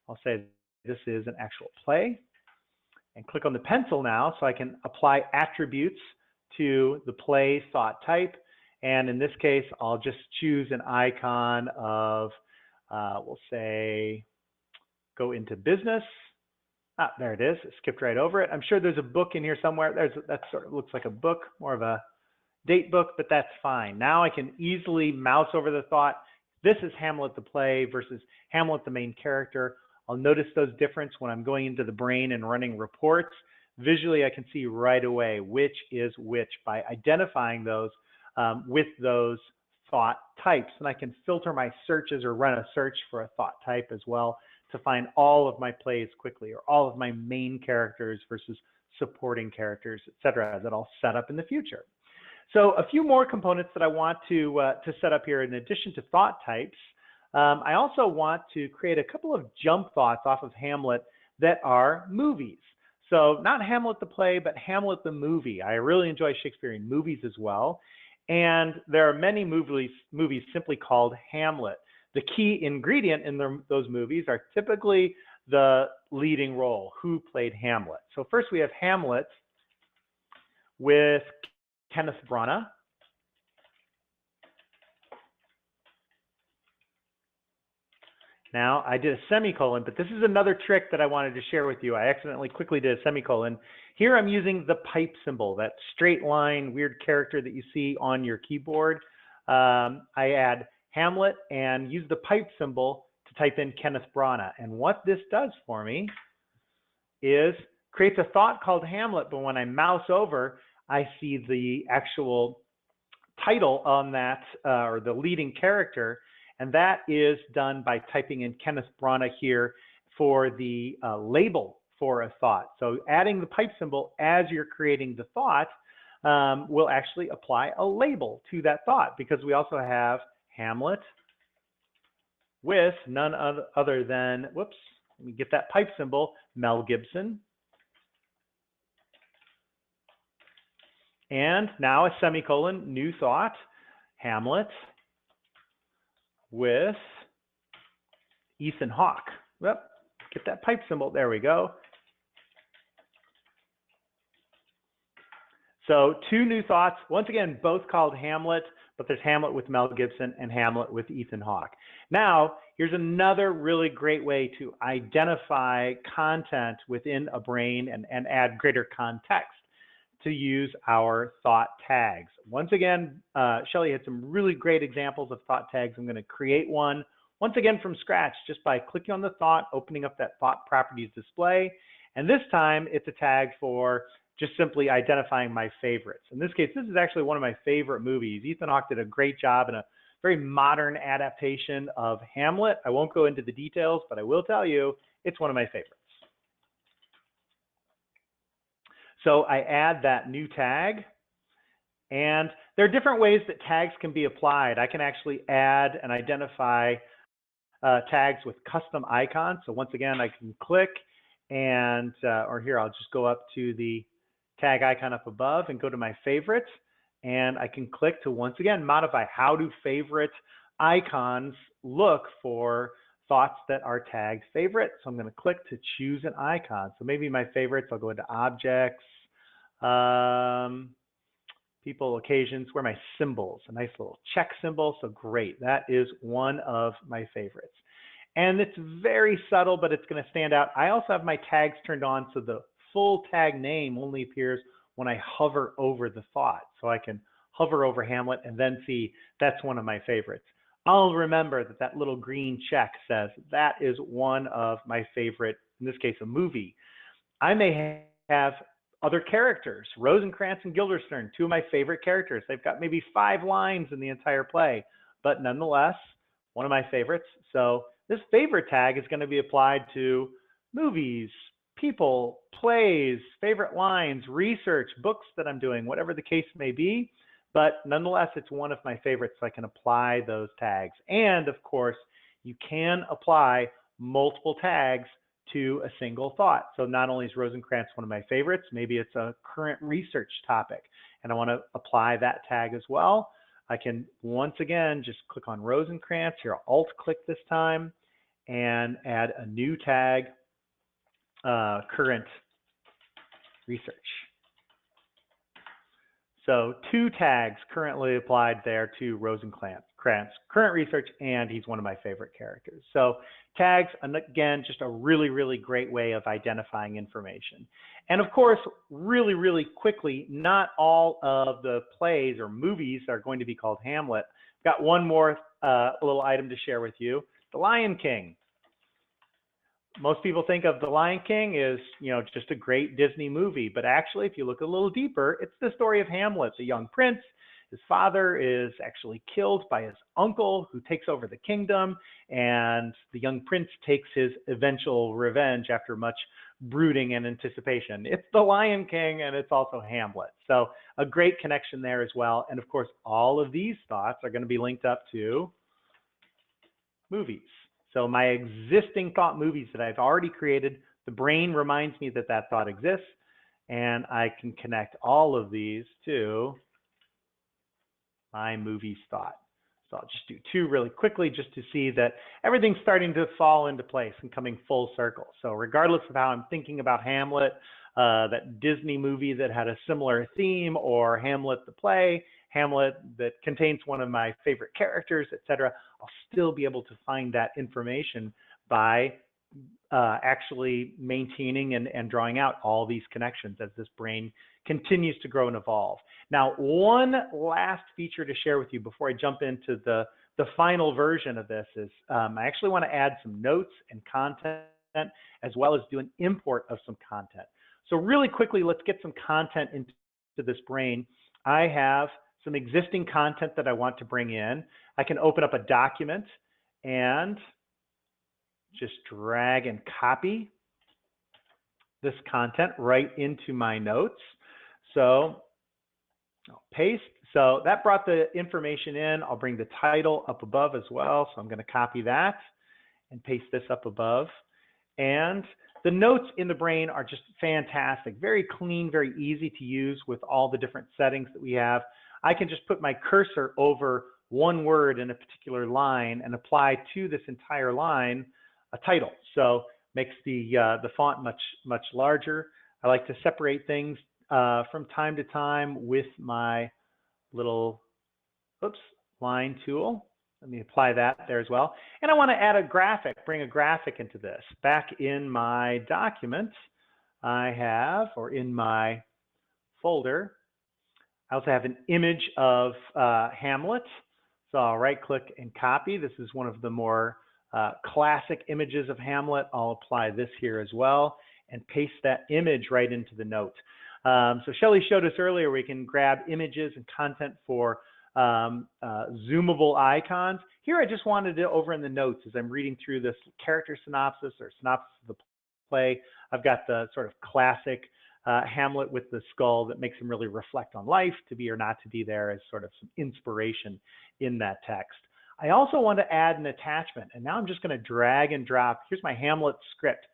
I'll say this is an actual play. And click on the pencil now so I can apply attributes to the play thought type. And in this case, I'll just choose an icon of, we'll say, go into business. Ah, there it is. It skipped right over it. I'm sure there's a book in here somewhere. That sort of looks like a book, more of a date book, but that's fine. Now I can easily mouse over the thought. This is Hamlet the play versus Hamlet the main character. I'll notice those differences when I'm going into the Brain and running reports. Visually, I can see right away which is which by identifying those with those thought types. And I can filter my searches or run a search for a thought type as well to find all of my plays quickly, or all of my main characters versus supporting characters, et cetera, that I'll set up in the future. So a few more components that I want to set up here in addition to thought types. I also want to create a couple of jump thoughts off of Hamlet that are movies. So not Hamlet the play, but Hamlet the movie. I really enjoy Shakespearean movies as well. And there are many movies simply called Hamlet. The key ingredient in those movies are typically the leading role, who played Hamlet. So first we have Hamlet with Kenneth Branagh. Now, I did a semicolon, but this is another trick that I wanted to share with you. I accidentally quickly did a semicolon. Here I'm using the pipe symbol, that straight line, weird character that you see on your keyboard. I add Hamlet and use the pipe symbol to type in Kenneth Branagh. And what this does for me is creates a thought called Hamlet, but when I mouse over, I see the actual title on that, or the leading character. And that is done by typing in Kenneth Branagh here for the label for a thought. So adding the pipe symbol as you're creating the thought will actually apply a label to that thought, because we also have Hamlet with none other than, whoops, let me get that pipe symbol, Mel Gibson. And now a semicolon, new thought, Hamlet with Ethan Hawke. Yep, get that pipe symbol, there we go. So two new thoughts, once again, both called Hamlet, but there's Hamlet with Mel Gibson and Hamlet with Ethan Hawke. Now, here's another really great way to identify content within a brain and add greater context, to use our thought tags. Once again, Shelley had some really great examples of thought tags. I'm going to create one, once again from scratch, just by clicking on the thought, opening up that thought properties display. And this time it's a tag for just simply identifying my favorites. In this case, this is actually one of my favorite movies. Ethan Hawke did a great job in a very modern adaptation of Hamlet. I won't go into the details, but I will tell you it's one of my favorites. So I add that new tag, and there are different ways that tags can be applied. I can actually add and identify tags with custom icons. So once again, I can click and, or here, I'll just go up to the tag icon up above and go to my favorites, and I can click to once again modify how do favorite icons look for thoughts that are tagged favorite. So I'm going to click to choose an icon. So maybe my favorites, I'll go into objects, people, occasions, where my symbols, a nice little check symbol. So great, that is one of my favorites. And it's very subtle, but it's going to stand out. I also have my tags turned on, so the full tag name only appears when I hover over the thought. So I can hover over Hamlet and then see that's one of my favorites. I'll remember that that little green check says that is one of my favorite, in this case, a movie. I may have other characters, Rosencrantz and Guildenstern, two of my favorite characters. They've got maybe 5 lines in the entire play, but nonetheless, one of my favorites. So this favorite tag is going to be applied to movies, people, plays, favorite lines, research, books that I'm doing, whatever the case may be. But nonetheless, it's one of my favorites, so I can apply those tags. And of course, you can apply multiple tags to a single thought. So not only is Rosencrantz one of my favorites, maybe it's a current research topic, and I want to apply that tag as well. I can once again just click on Rosencrantz here, Alt click this time, and add a new tag, current research. So 2 tags currently applied there to Rosencrantz, current research, and he's one of my favorite characters. So tags, again, just a really, really great way of identifying information. And of course, really, really quickly, not all of the plays or movies are going to be called Hamlet. I've got one more little item to share with you, The Lion King. Most people think of The Lion King as, just a great Disney movie, but actually, if you look a little deeper, it's the story of Hamlet, the young prince. His father is actually killed by his uncle, who takes over the kingdom, and the young prince takes his eventual revenge after much brooding and anticipation. It's The Lion King, and it's also Hamlet. So a great connection there as well. And of course, all of these thoughts are going to be linked up to movies. So my existing thought movies that I've already created, the brain reminds me that that thought exists, and I can connect all of these to my movie's thought. So I'll just do 2 really quickly just to see that everything's starting to fall into place and coming full circle. So regardless of how I'm thinking about Hamlet, that Disney movie that had a similar theme, or Hamlet the play, Hamlet that contains one of my favorite characters, etc., I'll still be able to find that information by actually maintaining and drawing out all these connections as this brain continues to grow and evolve. Now, one last feature to share with you before I jump into the final version of this is I actually want to add some notes and content, as well as do an import of some content. So really quickly, let's get some content into this brain. I have some existing content that I want to bring in. I can open up a document and just drag and copy this content right into my notes. So I'll paste. So that brought the information in. I'll bring the title up above as well. So I'm going to copy that and paste this up above. And the notes in the brain are just fantastic, very clean, very easy to use with all the different settings that we have. I can just put my cursor over one word in a particular line and apply to this entire line a title. So makes the font much larger. I like to separate things from time to time with my little line tool. Let me apply that there as well. And I want to add a graphic, bring a graphic into this. Back in my document, I have, or in my folder, I also have an image of Hamlet. So I'll right click and copy. This is one of the more classic images of Hamlet. I'll apply this here as well and paste that image right into the note. So Shelley showed us earlier, we can grab images and content for zoomable icons. Here I just wanted to, over in the notes, as I'm reading through this character synopsis or synopsis of the play, I've got the sort of classic Hamlet with the skull that makes him really reflect on life, to be or not to be there, as sort of some inspiration in that text. I also want to add an attachment, and now I'm just going to drag and drop. Here's my Hamlet script.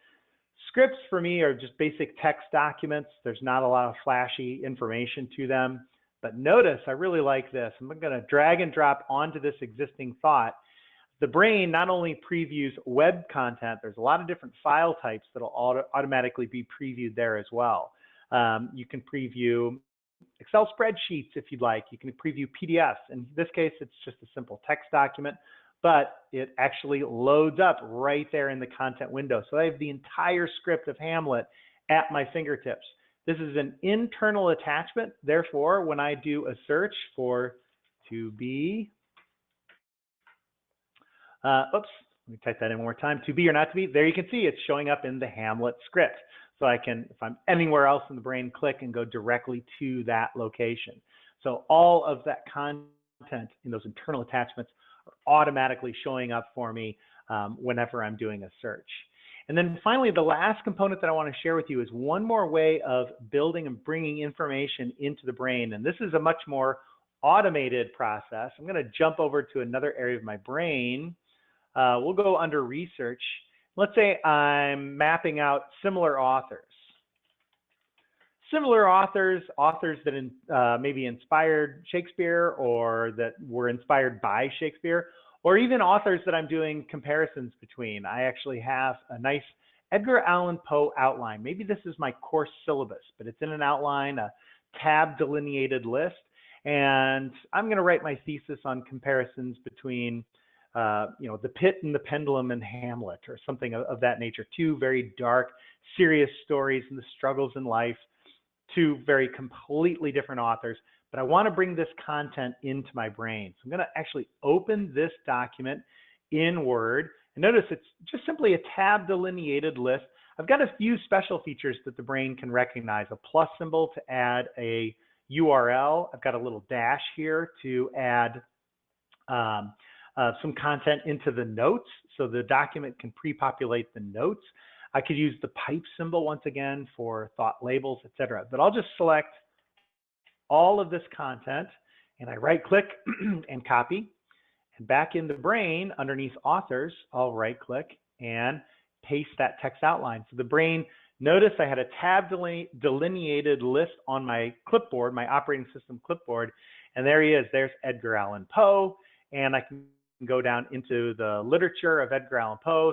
Scripts for me are just basic text documents. There's not a lot of flashy information to them. But notice, I really like this. I'm going to drag and drop onto this existing thought. The brain not only previews web content, there's a lot of different file types that will automatically be previewed there as well. You can preview Excel spreadsheets if you'd like. You can preview PDFs. In this case, it's just a simple text document, but it actually loads up right there in the content window. So I have the entire script of Hamlet at my fingertips. This is an internal attachment. Therefore, when I do a search for to be, let me type that in one more time, to be or not to be, there you can see it's showing up in the Hamlet script. So I can, if I'm anywhere else in the brain, click and go directly to that location. So all of that content in those internal attachments are automatically showing up for me whenever I'm doing a search. And then finally, the last component that I want to share with you is one more way of building and bringing information into the brain. And this is a much more automated process. I'm going to jump over to another area of my brain. We'll go under research. Let's say I'm mapping out similar authors. Similar authors that maybe inspired Shakespeare or that were inspired by Shakespeare, or even authors that I'm doing comparisons between. I actually have a nice Edgar Allan Poe outline. Maybe this is my course syllabus, but it's in an outline, a tab delineated list. And I'm going to write my thesis on comparisons between The Pit and the Pendulum and Hamlet, or something of that nature. Two very dark, serious stories and the struggles in life. Two very completely different authors. But I want to bring this content into my brain. So I'm going to actually open this document in Word. And notice it's just simply a tab delineated list. I've got a few special features that the brain can recognize. A plus symbol to add a URL. I've got a little dash here to add some content into the notes. So the document can pre-populate the notes. I could use the pipe symbol once again for thought labels, etc. But I'll just select all of this content and I right click and copy. And back in the brain underneath authors, I'll right click and paste that text outline. So the brain, notice I had a tab delineated list on my clipboard, my operating system clipboard. And there he is, there's Edgar Allan Poe. And I can go down into the literature of Edgar Allan Poe,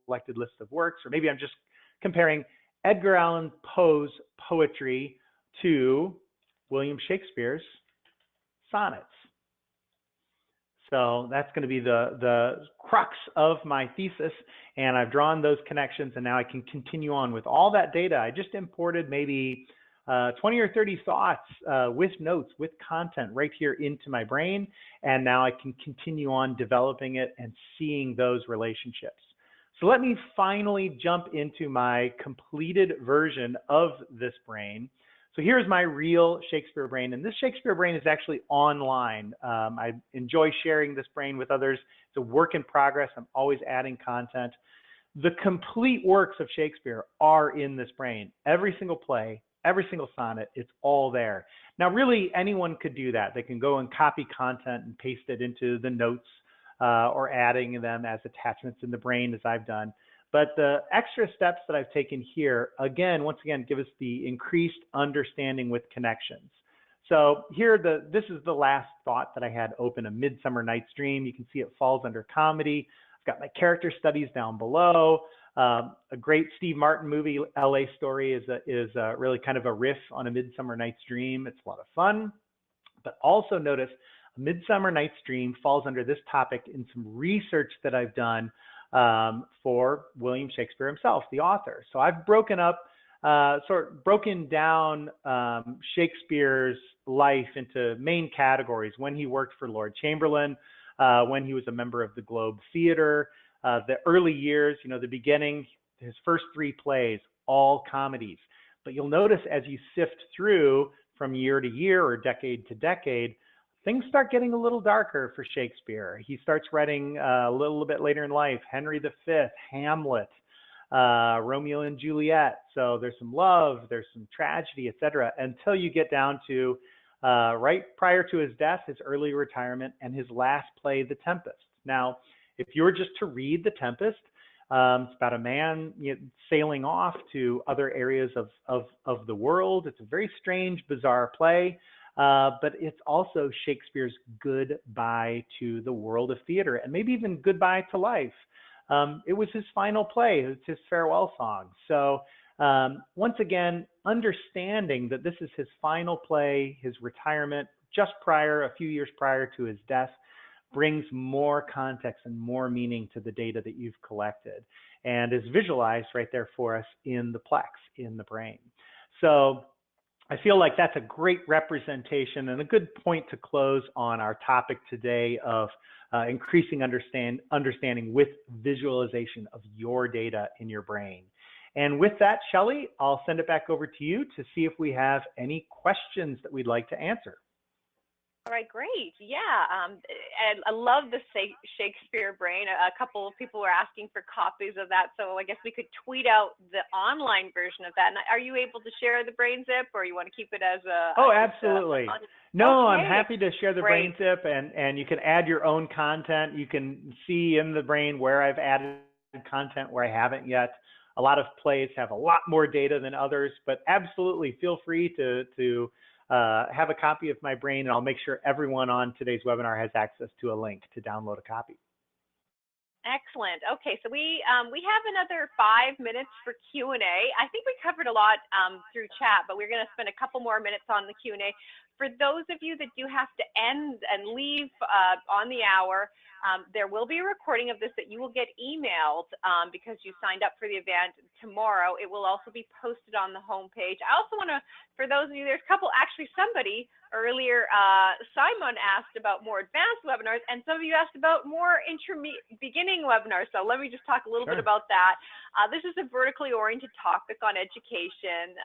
selected list of works, or maybe I'm just comparing Edgar Allan Poe's poetry to William Shakespeare's sonnets. So that's going to be the crux of my thesis, and I've drawn those connections, and now I can continue on with all that data. I just imported maybe 20 or 30 thoughts with notes, with content right here into my brain, and now I can continue on developing it and seeing those relationships. So let me finally jump into my completed version of this brain. So here's my real Shakespeare brain, and this Shakespeare brain is actually online. I enjoy sharing this brain with others. It's a work in progress. I'm always adding content. The complete works of Shakespeare are in this brain. Every single play, every single sonnet, it's all there. Now, really, anyone could do that. They can go and copy content and paste it into the notes or adding them as attachments in the brain, as I've done. But the extra steps that I've taken here, once again, give us the increased understanding with connections. So here, this is the last thought that I had open, A Midsummer Night's Dream. You can see it falls under comedy. I've got my character studies down below. A great Steve Martin movie, LA Story, is really kind of a riff on A Midsummer Night's Dream. It's a lot of fun. But also notice A Midsummer Night's Dream falls under this topic in some research that I've done for William Shakespeare himself, the author. So I've broken down Shakespeare's life into main categories: when he worked for Lord Chamberlain, when he was a member of the Globe Theatre, the early years, the beginning, his first 3 plays, all comedies. But you'll notice as you sift through from year to year or decade to decade, things start getting a little darker for Shakespeare. He starts writing a little bit later in life, Henry V, Hamlet, Romeo and Juliet. So there's some love, there's some tragedy, etc., until you get down to right prior to his death, his early retirement, and his last play, The Tempest. Now, if you were just to read The Tempest, it's about a man sailing off to other areas of the world. It's a very strange, bizarre play, but it's also Shakespeare's goodbye to the world of theater, and maybe even goodbye to life. It was his final play. It's his farewell song. So once again, understanding that this is his final play, his retirement, just a few years prior to his death, brings more context and more meaning to the data that you've collected, and is visualized right there for us in the plex, in the brain. So I feel like that's a great representation and a good point to close on our topic today of increasing understanding with visualization of your data in your brain. And with that, Shelley, I'll send it back over to you to see if we have any questions that we'd like to answer. All right, great. Yeah, and I love the Shakespeare Brain. A couple of people were asking for copies of that, so I guess we could tweet out the online version of that. And are you able to share the brain zip, or you want to keep it as a? Oh, absolutely. No, okay. I'm happy to share the brain zip, and you can add your own content. You can see in the brain where I've added content, where I haven't yet. A lot of plays have a lot more data than others, but absolutely feel free to have a copy of my brain, and I'll make sure everyone on today's webinar has access to a link to download a copy. Excellent. Okay, so we have another 5 minutes for Q&A. I think we covered a lot through chat, but we're going to spend a couple more minutes on the Q&A. For those of you that do have to end and leave on the hour, there will be a recording of this that you will get emailed because you signed up for the event tomorrow. It will also be posted on the homepage. I also want to, for those of you, there's somebody earlier, Simon asked about more advanced webinars, and some of you asked about more beginning webinars. So let me just talk a little bit about that. This is a vertically oriented topic on education.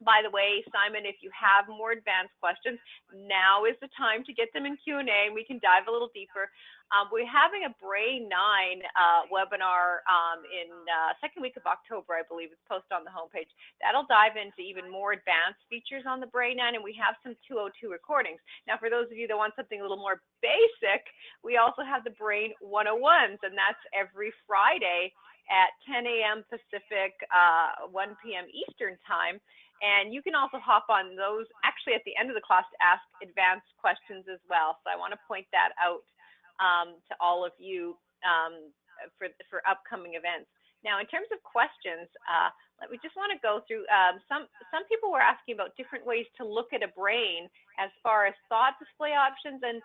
By the way, Simon, if you have more advanced questions, now is the time to get them in Q&A, and we can dive a little deeper. We're having a Brain 9 webinar in second week of October, I believe. It's posted on the homepage. That'll dive into even more advanced features on the Brain 9, and we have some 202 recordings. Now, for those of you that want something a little more basic, we also have the Brain 101s, and that's every Friday at 10 a.m. Pacific, 1 p.m. Eastern time. And you can also hop on those actually at the end of the class to ask advanced questions as well. So I want to point that out to all of you for upcoming events. Now, in terms of questions, we just want to go through some people were asking about different ways to look at a brain as far as thought display options, and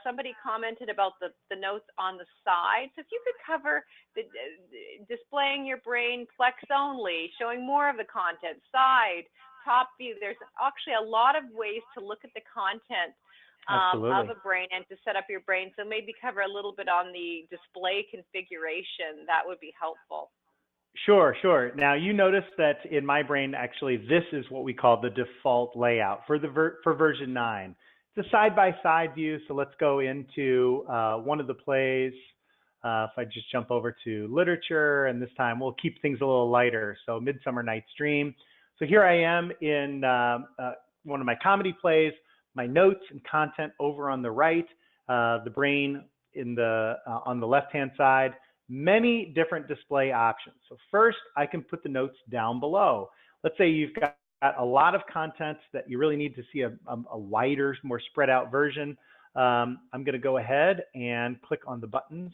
somebody commented about the notes on the side. So if you could cover displaying your brain plex only, showing more of the content, side, top view. There's actually a lot of ways to look at the content of a brain and to set up your brain. So maybe cover a little bit on the display configuration. That would be helpful. Sure. Now you notice that in my brain, actually, this is what we call the default layout for version 9. It's a side-by-side view. So let's go into one of the plays. If I just jump over to literature, and this time we'll keep things a little lighter. So Midsummer Night's Dream. So here I am in one of my comedy plays, my notes and content over on the right, the brain in the on the left-hand side, many different display options. So first, I can put the notes down below. Let's say you've got a lot of content that you really need to see a wider, more spread out version. I'm going to go ahead and click on the buttons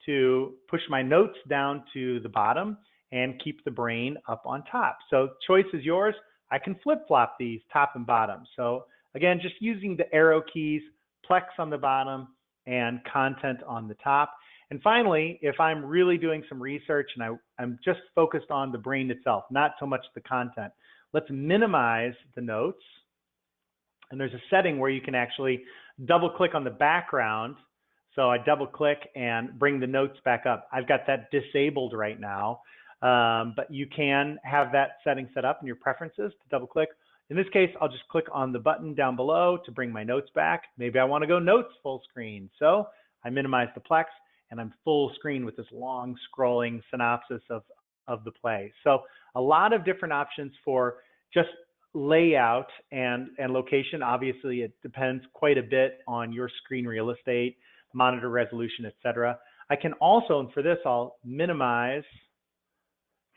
to push my notes down to the bottom and keep the brain up on top. So choice is yours. I can flip-flop these top and bottom. So again, just using the arrow keys, Plex on the bottom and content on the top. And finally, if I'm really doing some research and I'm just focused on the brain itself, not so much the content, let's minimize the notes. And there's a setting where you can actually double click on the background. So I double click and bring the notes back up. I've got that disabled right now, but you can have that setting set up in your preferences to double click. In this case, I'll just click on the button down below to bring my notes back. Maybe I want to go notes full screen. So I minimize the Plex and I'm full screen with this long scrolling synopsis of the play. So a lot of different options for just layout and location. Obviously, it depends quite a bit on your screen real estate, monitor resolution, etc. I can also, and for this, I'll minimize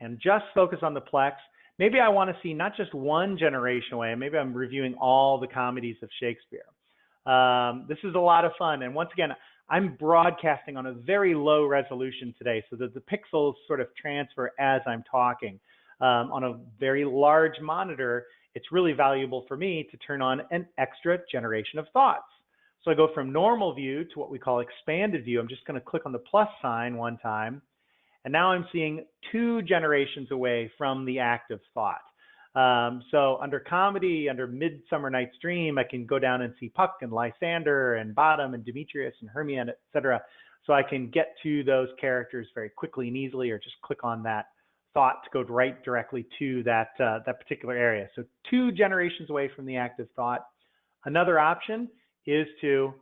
and just focus on the Plex. Maybe I want to see not just one generation away. Maybe I'm reviewing all the comedies of Shakespeare. This is a lot of fun. And once again, I'm broadcasting on a very low resolution today so that the pixels sort of transfer as I'm talking. On a very large monitor, it's really valuable for me to turn on an extra generation of thoughts. So I go from normal view to what we call expanded view. I'm just going to click on the plus sign one time. And now I'm seeing 2 generations away from the active thought. So under comedy, under Midsummer Night's Dream, I can go down and see Puck and Lysander and Bottom and Demetrius and Hermione, etc. So I can get to those characters very quickly and easily, or just click on that thought to go right directly to that particular area. So 2 generations away from the active thought. Another option is to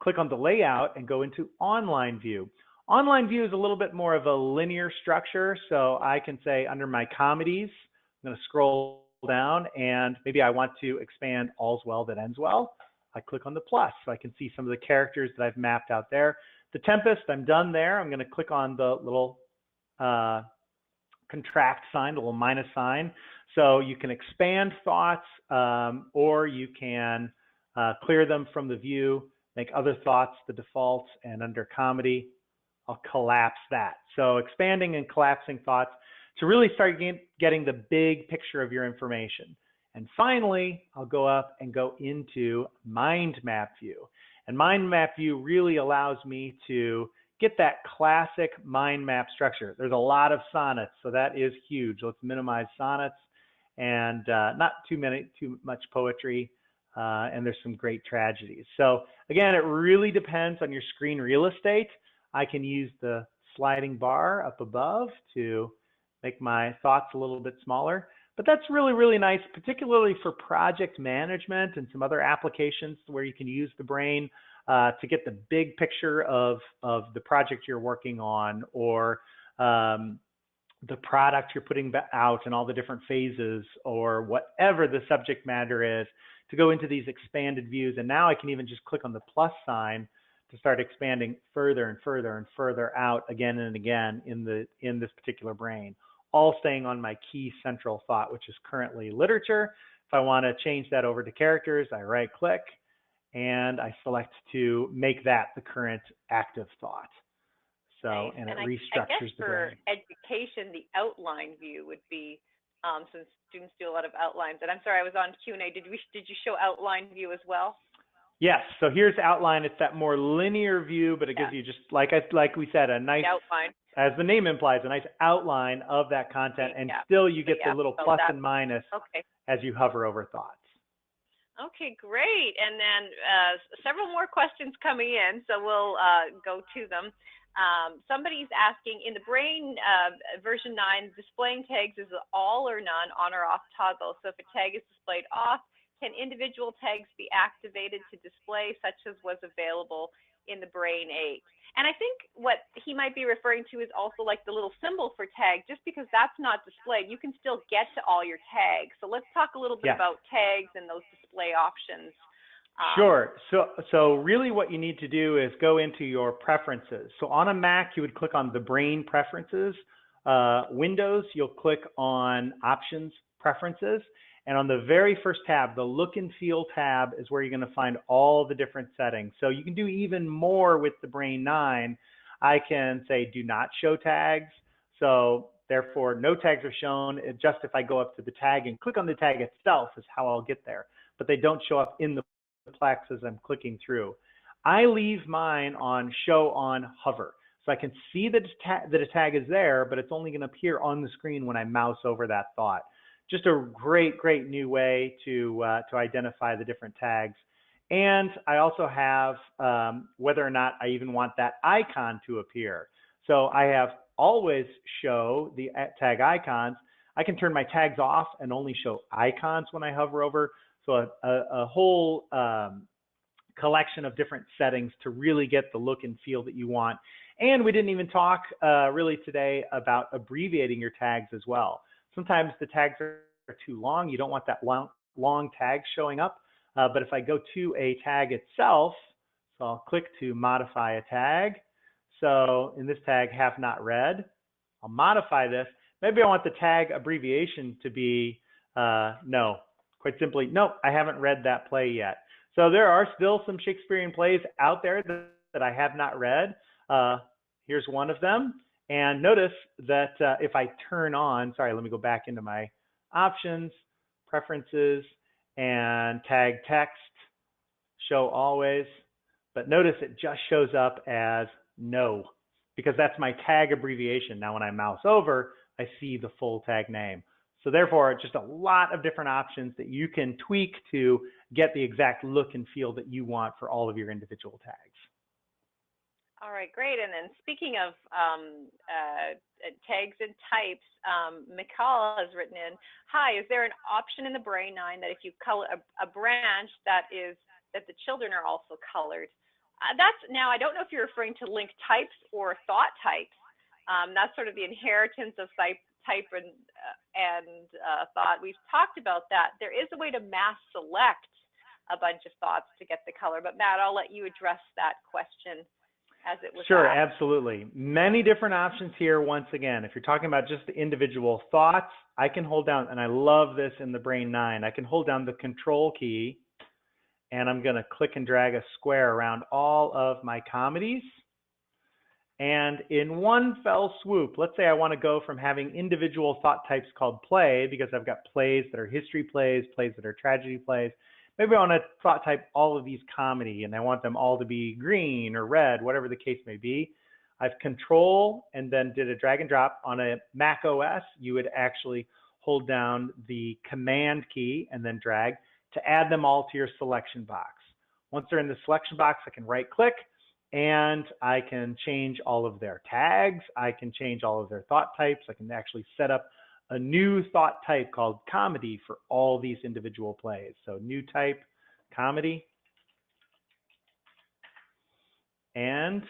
click on the layout and go into online view. Online view is a little bit more of a linear structure. So I can say under my comedies, I'm going to scroll down and maybe I want to expand All's Well That Ends Well. I click on the plus so I can see some of the characters that I've mapped out there. The Tempest, I'm done there. I'm going to click on the little contract sign, the little minus sign. So you can expand thoughts or you can clear them from the view, make other thoughts the default, and under comedy, I'll collapse that. So expanding and collapsing thoughts to really start getting the big picture of your information. And finally, I'll go up and go into mind map view. And mind map view really allows me to get that classic mind map structure. There's a lot of sonnets, so that is huge. Let's minimize sonnets and not too much poetry. And there's some great tragedies. So again, it really depends on your screen real estate. I can use the sliding bar up above to make my thoughts a little bit smaller. But that's really, really nice, particularly for project management and some other applications where you can use the brain to get the big picture of the project you're working on, or the product you're putting out and all the different phases, or whatever the subject matter is, to go into these expanded views. And now I can even just click on the plus sign to start expanding further and further and further out again and again in this particular brain, all staying on my key central thought, which is currently literature. If I want to change that over to characters, I right click and I select to make that the current active thought. So, nice. And it restructures the brain. For education, the outline view would be, since students do a lot of outlines, and I'm sorry, I was on Q&A. Did you show outline view as well? Yes. So here's outline. It's that more linear view, but it gives you just, like we said, a nice outline. As the name implies, a nice outline of that content, and still you get the little plus and minus as you hover over thoughts. Okay, great. And then several more questions coming in, so we'll go to them. Somebody's asking, in the Brain version 9, displaying tags is an all or none, on or off toggle. So if a tag is displayed off, can individual tags be activated to display, such as was available in the Brain 8. And I think what he might be referring to is also like the little symbol for tag, just because that's not displayed, you can still get to all your tags. So let's talk a little bit about tags and those display options. Sure. So really what you need to do is go into your preferences. So on a Mac, you would click on the Brain Preferences. Windows, you'll click on Options, Preferences. And on the very first tab, the Look and Feel tab, is where you're going to find all the different settings. So you can do even more with the Brain 9. I can say do not show tags. So therefore, no tags are shown. Just if I go up to the tag and click on the tag itself is how I'll get there. But they don't show up in the Plex as I'm clicking through. I leave mine on Show on Hover. So I can see that a tag is there, but it's only going to appear on the screen when I mouse over that thought. Just a great, great new way to identify the different tags. And I also have whether or not I even want that icon to appear. So I have always show the tag icons. I can turn my tags off and only show icons when I hover over. So a whole collection of different settings to really get the look and feel that you want. And we didn't even talk really today about abbreviating your tags as well. Sometimes the tags are too long. You don't want that long tag showing up. But if I go to a tag itself, so I'll click to modify a tag. So in this tag, have not read, I'll modify this. Maybe I want the tag abbreviation to be no. Quite simply, nope, I haven't read that play yet. So there are still some Shakespearean plays out there that I have not read. Here's one of them. And notice that if I turn on, sorry, let me go back into my options, preferences, and tag text, show always. But notice it just shows up as no, because that's my tag abbreviation. Now when I mouse over, I see the full tag name. So therefore, just a lot of different options that you can tweak to get the exact look and feel that you want for all of your individual tags. All right, great. And then speaking of tags and types, Mikal has written in, hi, is there an option in the Brain 9 that if you color a branch that the children are also colored? Now, I don't know if you're referring to link types or thought types. That's sort of the inheritance of type and thought. We've talked about that. There is a way to mass select a bunch of thoughts to get the color, but Matt, I'll let you address that question as it was Sure, asked. absolutely. Many different options here. Once again, if you're talking about just the individual thoughts, I can hold down, and I love this in the Brain 9, I can hold down the Control key, and I'm going to click and drag a square around all of my comedies. And in one fell swoop, let's say I want to go from having individual thought types called play, because I've got plays that are history plays, plays that are tragedy plays. Maybe I want to thought type all of these comedy, and I want them all to be green or red, whatever the case may be. I've Control and then did a drag and drop. On a Mac OS, you would actually hold down the Command key and then drag to add them all to your selection box. Once they're in the selection box, I can right click and I can change all of their tags. I can change all of their thought types. I can actually set up a new thought type called comedy for all these individual plays. So new type, comedy, and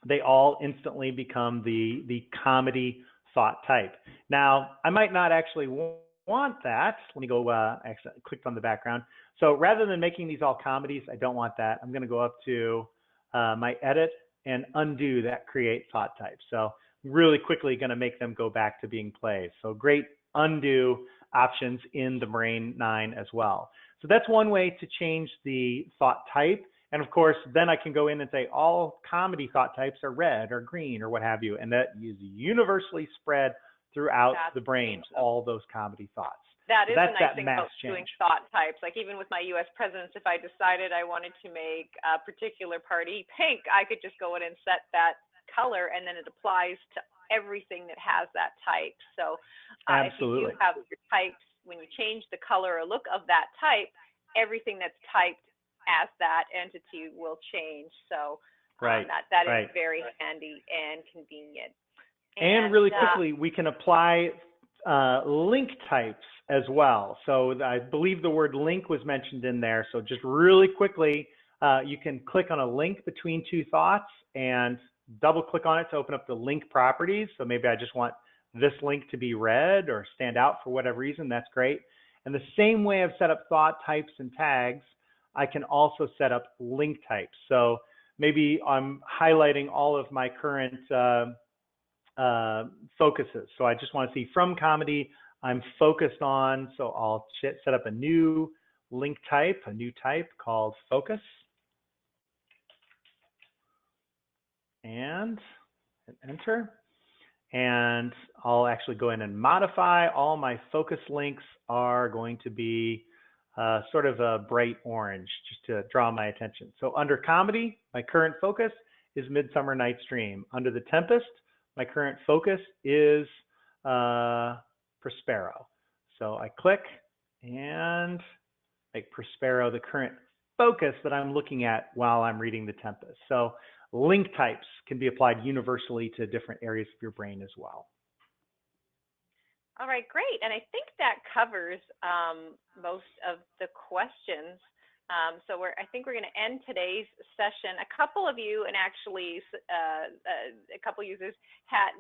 they all instantly become the comedy thought type. Now, I might not actually want that. Let me go, actually I clicked on the background. So rather than making these all comedies, I don't want that. I'm gonna go up to my edit and undo that create thought type. So really quickly going to make them go back to being plays. So great undo options in the Brain 9 as well. So that's one way to change the thought type. And of course, then I can go in and say all comedy thought types are red or green or what have you. And that is universally spread throughout the brain, all those comedy thoughts. That is the nice thing about doing thought types. Like even with my U.S. presidents, if I decided I wanted to make a particular party pink, I could just go in and set that color, and then it applies to everything that has that type. So if you do have your types, when you change the color or look of that type, everything that's typed as that entity will change. So that is very handy and convenient. And really quickly, we can apply link types as well. So I believe the word link was mentioned in there. So just really quickly, you can click on a link between two thoughts and double click on it to open up the link properties. So maybe I just want this link to be read or stand out for whatever reason. That's great. And the same way I've set up thought types and tags, I can also set up link types. So maybe I'm highlighting all of my current focuses. So I just want to see from comedy, I'm focused on, so I'll set up a new link type, a new type called focus. And enter. And I'll actually go in and modify. All my focus links are going to be sort of a bright orange, just to draw my attention. So under comedy, my current focus is Midsummer Night's Dream. Under the Tempest, my current focus is Prospero. So I click and make Prospero the current focus that I'm looking at while I'm reading The Tempest. So link types can be applied universally to different areas of your brain as well. All right, great. And I think that covers most of the questions. So I think we're going to end today's session. A couple of you, and actually a couple users,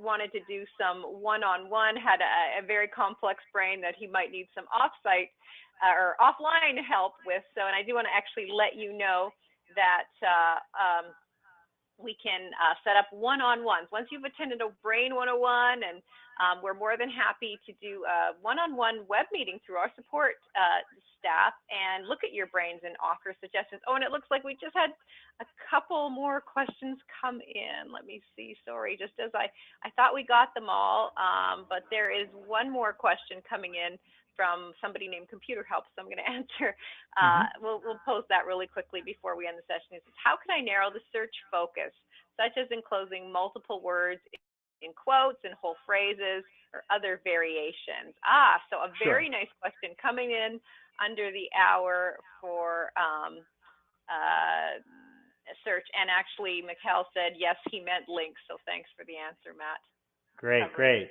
wanted to do some one-on-one, had a very complex brain that he might need some off-site or offline help with. So, and I do want to actually let you know that we can set up one-on-ones. Once you've attended a Brain 101, and we're more than happy to do a one-on-one web meeting through our support staff and look at your brains and offer suggestions. Oh, and it looks like we just had a couple more questions come in. Let me see, sorry, just as I thought we got them all, but there is one more question coming in from somebody named Computer Help, so I'm going to answer. We'll post that really quickly before we end the session. It says, how can I narrow the search focus, such as enclosing multiple words in quotes and whole phrases or other variations? So a very nice question coming in under the hour for search. And actually, Mikhail said, yes, he meant links. So thanks for the answer, Matt. Great.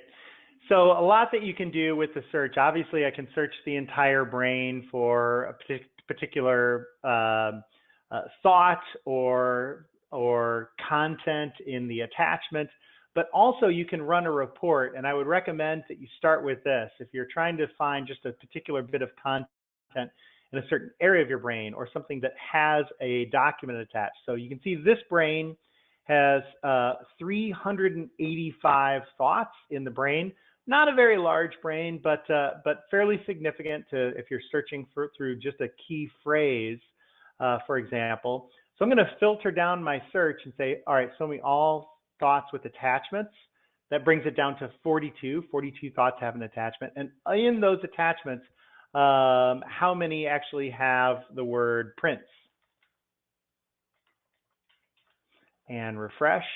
So a lot that you can do with the search. Obviously, I can search the entire brain for a particular thought or content in the attachment, but also you can run a report. And I would recommend that you start with this. If you're trying to find just a particular bit of content in a certain area of your brain or something that has a document attached. So you can see this brain has 385 thoughts in the brain. Not a very large brain, but fairly significant if you're searching through just a key phrase, for example. So I'm going to filter down my search and say, all right, show me all thoughts with attachments. That brings it down to 42. 42 thoughts have an attachment. And in those attachments, how many actually have the word Prince? And refresh.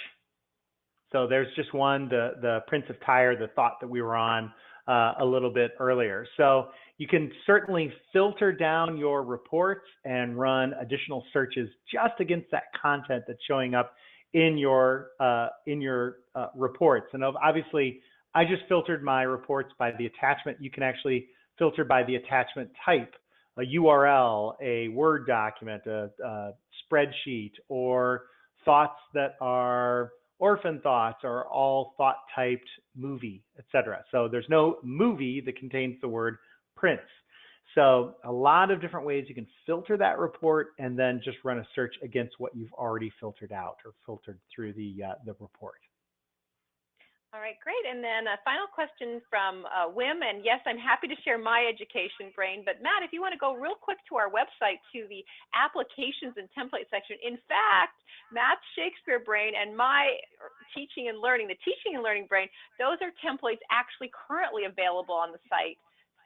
So there's just one, the Prince of Tyre, the thought that we were on a little bit earlier. So you can certainly filter down your reports and run additional searches just against that content that's showing up in your reports. And obviously, I just filtered my reports by the attachment. You can actually filter by the attachment type, a URL, a Word document, a spreadsheet, or thoughts that are orphan thoughts or all thought typed movie, etc. So there's no movie that contains the word Prince. So a lot of different ways you can filter that report and then just run a search against what you've already filtered out or filtered through the report. All right, great. And then a final question from Wim. And yes, I'm happy to share my education brain. But Matt, if you want to go real quick to our website to the applications and template section. In fact, Matt's Shakespeare brain and my teaching and learning, the teaching and learning brain, those are templates actually currently available on the site.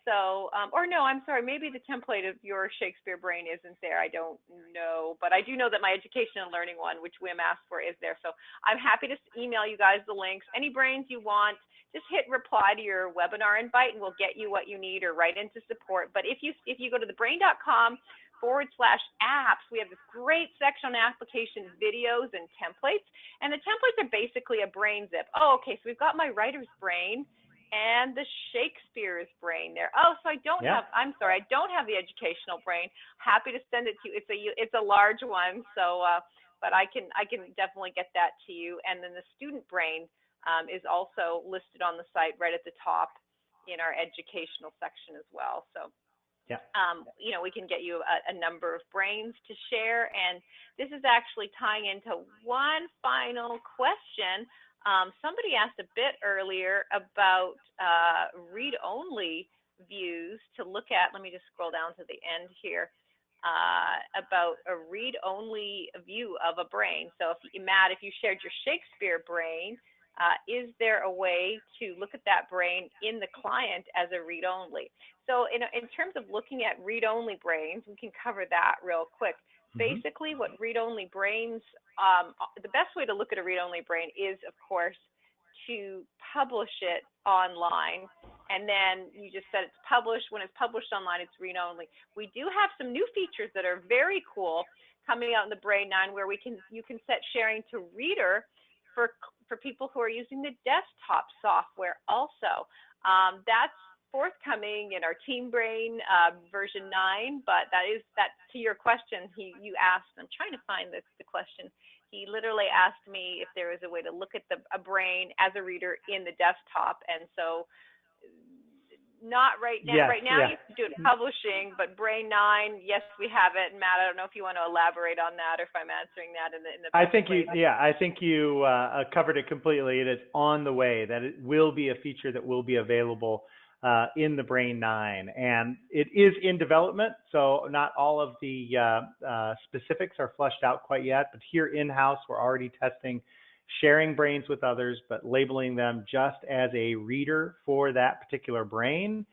So, or no, I'm sorry, maybe the template of your Shakespeare brain isn't there. I don't know, but I do know that my education and learning one, which Wim asked for, is there. So I'm happy to email you guys the links. Any brains you want, just hit reply to your webinar invite and we'll get you what you need or write into support. But if you go to thebrain.com/apps, we have this great section on application videos and templates. And the templates are basically a brain zip. Oh, okay, so we've got my writer's brain. and the Shakespeare's brain there. Oh, so I don't Yeah. have, I'm sorry, I don't have the educational brain. Happy to send it to you. It's a large one, so but I can definitely get that to you. And then the student brain is also listed on the site right at the top in our educational section as well. So Yeah. you know, we can get you a number of brains to share. And this is actually tying into one final question. Somebody asked a bit earlier about read-only views to look at. Let me just scroll down to the end here. About a read-only view of a brain. So, Matt, if you shared your Shakespeare brain, is there a way to look at that brain in the client as a read-only? So in terms of looking at read-only brains, we can cover that real quick. Basically, what read-only brains, the best way to look at a read-only brain is, of course, to publish it online. And then you just said it's published. When it's published online, it's read-only. We do have some new features that are very cool coming out in the Brain 9 where you can set sharing to reader for people who are using the desktop software also. That's forthcoming in our Team Brain version 9, but that to your question you asked. I'm trying to find the question. He literally asked me if there was a way to look at a brain as a reader in the desktop, and so not right now. Yes, right now yeah. you can do it publishing, but Brain 9, yes, we have it. And Matt, I don't know if you want to elaborate on that or if I'm answering that in the I think you covered it completely. It is on the way. That it will be a feature that will be available in the Brain 9, and it is in development. So not all of the specifics are fleshed out quite yet. But here in-house, we're already testing sharing brains with others, but labeling them just as a reader for that particular brain.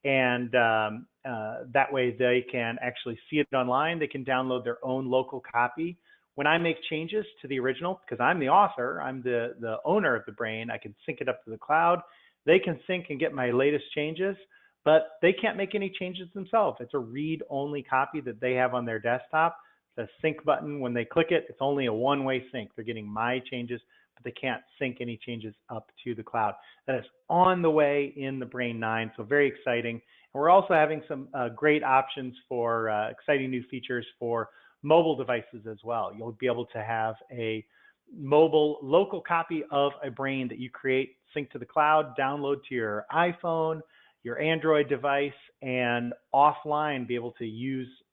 And that way they can actually see it online. They can download their own local copy. When I make changes to the original, because I'm the author, I'm the owner of the brain, I can sync it up to the cloud. They can sync and get my latest changes, but they can't make any changes themselves. It's a read-only copy that they have on their desktop. The sync button, when they click it, it's only a one-way sync. They're getting my changes, but they can't sync any changes up to the cloud. That is on the way in the Brain 9, so very exciting. And we're also having some great options for exciting new features for mobile devices as well. You'll be able to have a mobile local copy of a brain that you create, sync to the cloud, download to your iPhone, your Android device, and offline be able to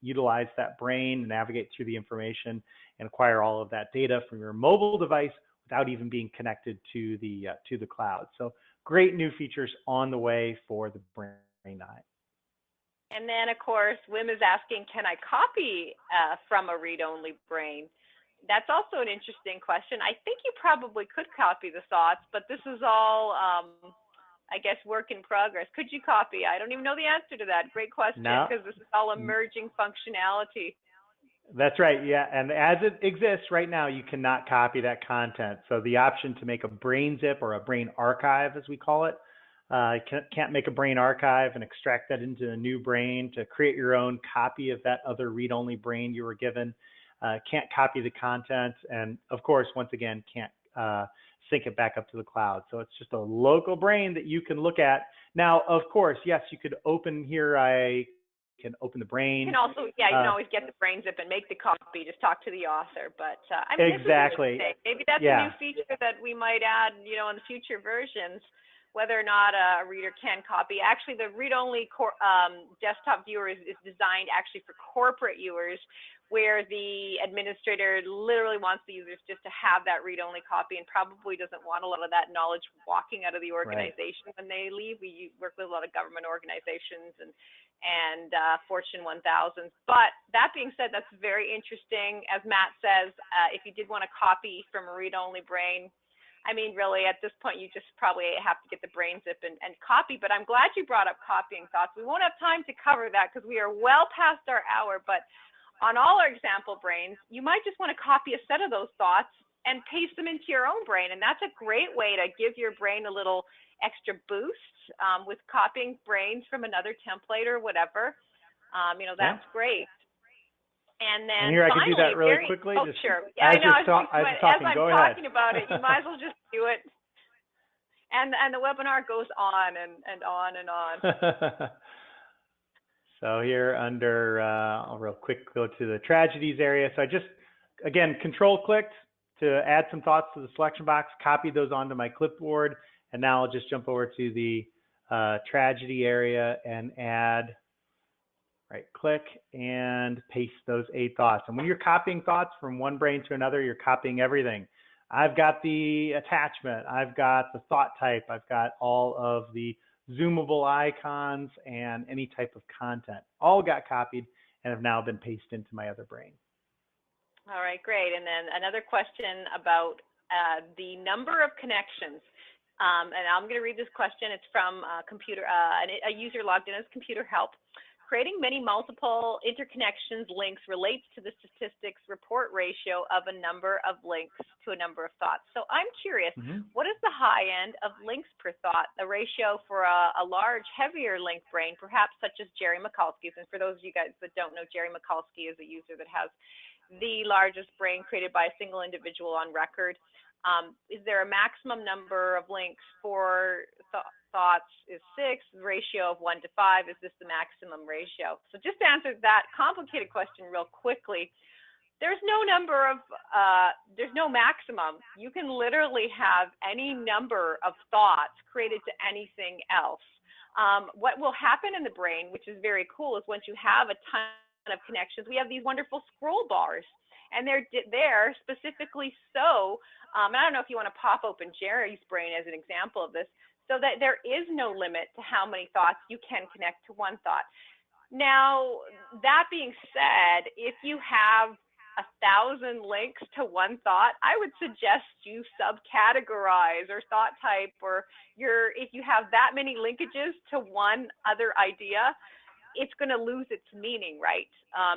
utilize that brain, navigate through the information, and acquire all of that data from your mobile device without even being connected to the cloud. So great new features on the way for the Brain 9. And then, of course, Wim is asking, can I copy from a read-only brain? That's also an interesting question. I think you probably could copy the thoughts, but this is all I guess, work in progress. Could you copy? I don't even know the answer to that. Great question, because this is all emerging functionality. That's right, yeah. And as it exists right now, you cannot copy that content. So the option to make a brain zip or a brain archive, as we call it, can't make a brain archive and extract that into a new brain to create your own copy of that other read-only brain you were given. Can't copy the content. And of course, once again, can't sync it back up to the cloud. So it's just a local brain that you can look at. Now, of course, yes, you could open here. I can open the brain. You can also, you can always get the brain zip and make the copy. Just talk to the author. But I mean, exactly. Maybe that's a new feature that we might add, in the future versions. Whether or not a reader can copy. Actually, the read-only desktop viewer is designed actually for corporate viewers, where the administrator literally wants the users just to have that read-only copy and probably doesn't want a lot of that knowledge walking out of the organization when they leave. We work with a lot of government organizations and Fortune 1000s. But that being said, that's very interesting. As Matt says, if you did want to copy from a read-only brain, I mean, really, at this point, you just probably have to get the brain zip and copy. But I'm glad you brought up copying thoughts. We won't have time to cover that because we are well past our hour. But on all our example brains, you might just want to copy a set of those thoughts and paste them into your own brain. And that's a great way to give your brain a little extra boost with copying brains from another template or whatever. That's great. And then here finally, I can do that really quickly. Oh, sure. Yeah, I know. As I'm Go talking ahead. about it, you might as well just do it. And the webinar goes on and on and on. So here under, I'll real quick go to the tragedies area. So I just, again, control clicked to add some thoughts to the selection box, copied those onto my clipboard, and now I'll just jump over to the tragedy area and add, right click and paste those 8 thoughts. And when you're copying thoughts from one brain to another, you're copying everything. I've got the attachment, I've got the thought type, I've got all of the zoomable icons and any type of content. All got copied and have now been pasted into my other brain. All right, great. And then another question about the number of connections. And I'm going to read this question. It's from a user logged in as Computer Help. Creating many multiple interconnections links relates to the statistics report ratio of a number of links to a number of thoughts. So I'm curious, what is the high end of links per thought, the ratio for a large, heavier link brain, perhaps such as Jerry Mikulski's? And for those of you guys that don't know, Jerry Mikulski is a user that has the largest brain created by a single individual on record. Is there a maximum number of links for thoughts is 6, the ratio of 1 to 5, is this the maximum ratio? So just to answer that complicated question real quickly, there's no number of, there's no maximum. You can literally have any number of thoughts created to anything else. What will happen in the brain, which is very cool, is once you have a ton of connections, we have these wonderful scroll bars. And they're there specifically so, and I don't know if you want to pop open Jerry's brain as an example of this, so that there is no limit to how many thoughts you can connect to one thought. Now, that being said, if you have 1,000 links to one thought, I would suggest you subcategorize or thought type, or if you have that many linkages to one other idea, it's going to lose its meaning, right?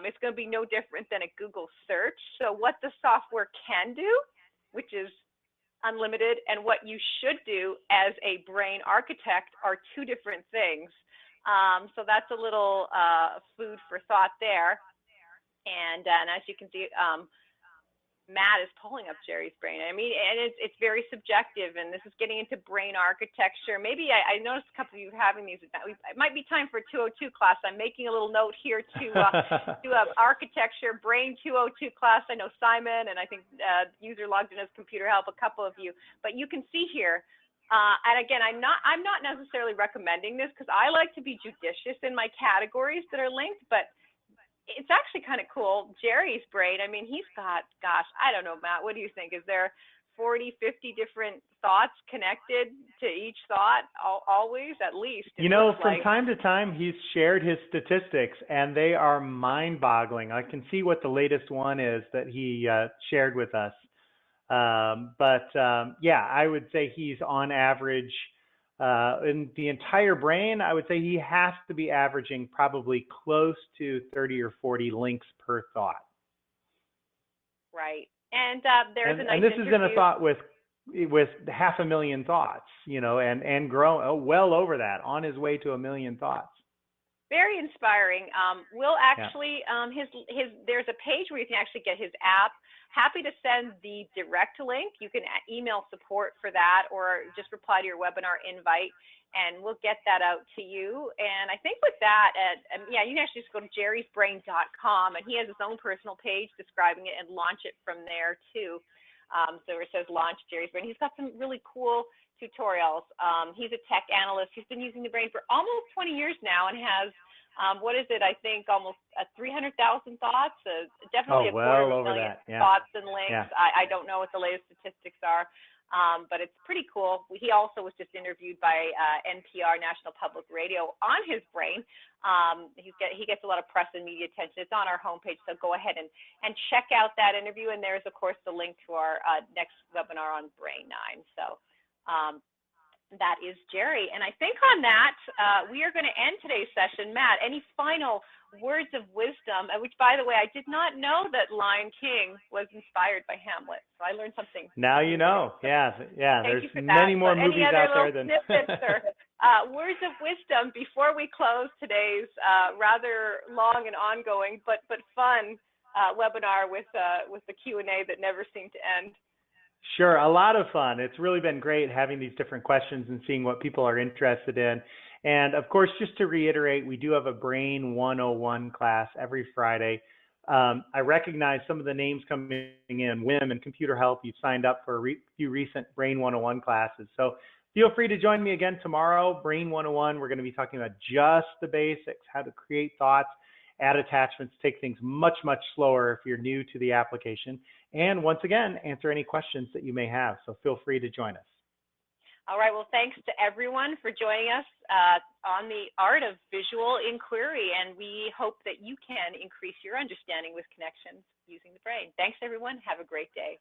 It's going to be no different than a Google search. So what the software can do, which is unlimited, and what you should do as a brain architect are 2 different things. So that's a little food for thought there. And as you can see, Matt is pulling up Jerry's brain. I mean, and it's very subjective, and this is getting into brain architecture. Maybe I noticed a couple of you having these. It might be time for a 202 class. I'm making a little note here to do an architecture brain 202 class. I know Simon, and I think user logged in as Computer Help, a couple of you. But you can see here. And again, I'm not necessarily recommending this because I like to be judicious in my categories that are linked, but it's actually kind of cool. Jerry's brain, I mean, he's got, gosh, I don't know, Matt, what do you think? Is there 40, 50 different thoughts connected to each thought always, at least? You know, from time to time, he's shared his statistics, and they are mind-boggling. I can see what the latest one is that he shared with us. Yeah, I would say he's on average, in the entire brain, I would say he has to be averaging probably close to 30 or 40 links per thought. Right. And there's a nice and this interview. is in a thought with 500,000 thoughts, you know, and grow well over that, on his way to 1 million thoughts. Very inspiring. We'll actually, there's a page where you can actually get his app. Happy to send the direct link. You can email support for that, or just reply to your webinar invite, and we'll get that out to you. And I think with that, yeah, you can actually just go to jerrysbrain.com, and he has his own personal page describing it, and launch it from there too. So it says launch Jerry's Brain. He's got some really cool tutorials. He's a tech analyst. He's been using the brain for almost 20 years now, and has what is it? I think almost 300,000 thoughts. Definitely well a over 250,000 that. Yeah. thoughts and links. Yeah. I don't know what the latest statistics are, but it's pretty cool. He also was just interviewed by NPR, National Public Radio, on his brain. He gets a lot of press and media attention. It's on our homepage, so go ahead and check out that interview. And there's, of course, the link to our next webinar on Brain 9. So that is Jerry. And I think on that, we are going to end today's session. Matt, any final words of wisdom, which, by the way, I did not know that Lion King was inspired by Hamlet. So I learned something. Now you know. Yeah. There's many more movies out there than words of wisdom before we close today's rather long and ongoing but fun webinar with the Q&A that never seemed to end. Sure, a lot of fun. It's really been great having these different questions and seeing what people are interested in. And of course, just to reiterate, we do have a Brain 101 class every Friday. I recognize some of the names coming in, WIM and Computer Health. You signed up for a few recent Brain 101 classes. So feel free to join me again tomorrow, Brain 101. We're going to be talking about just the basics, how to create thoughts, add attachments, take things much, much slower if you're new to the application. And once again, answer any questions that you may have. So feel free to join us. All right, well, thanks to everyone for joining us on the art of visual inquiry, and we hope that you can increase your understanding with connections using the brain. Thanks, everyone. Have a great day.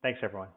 Thanks, everyone.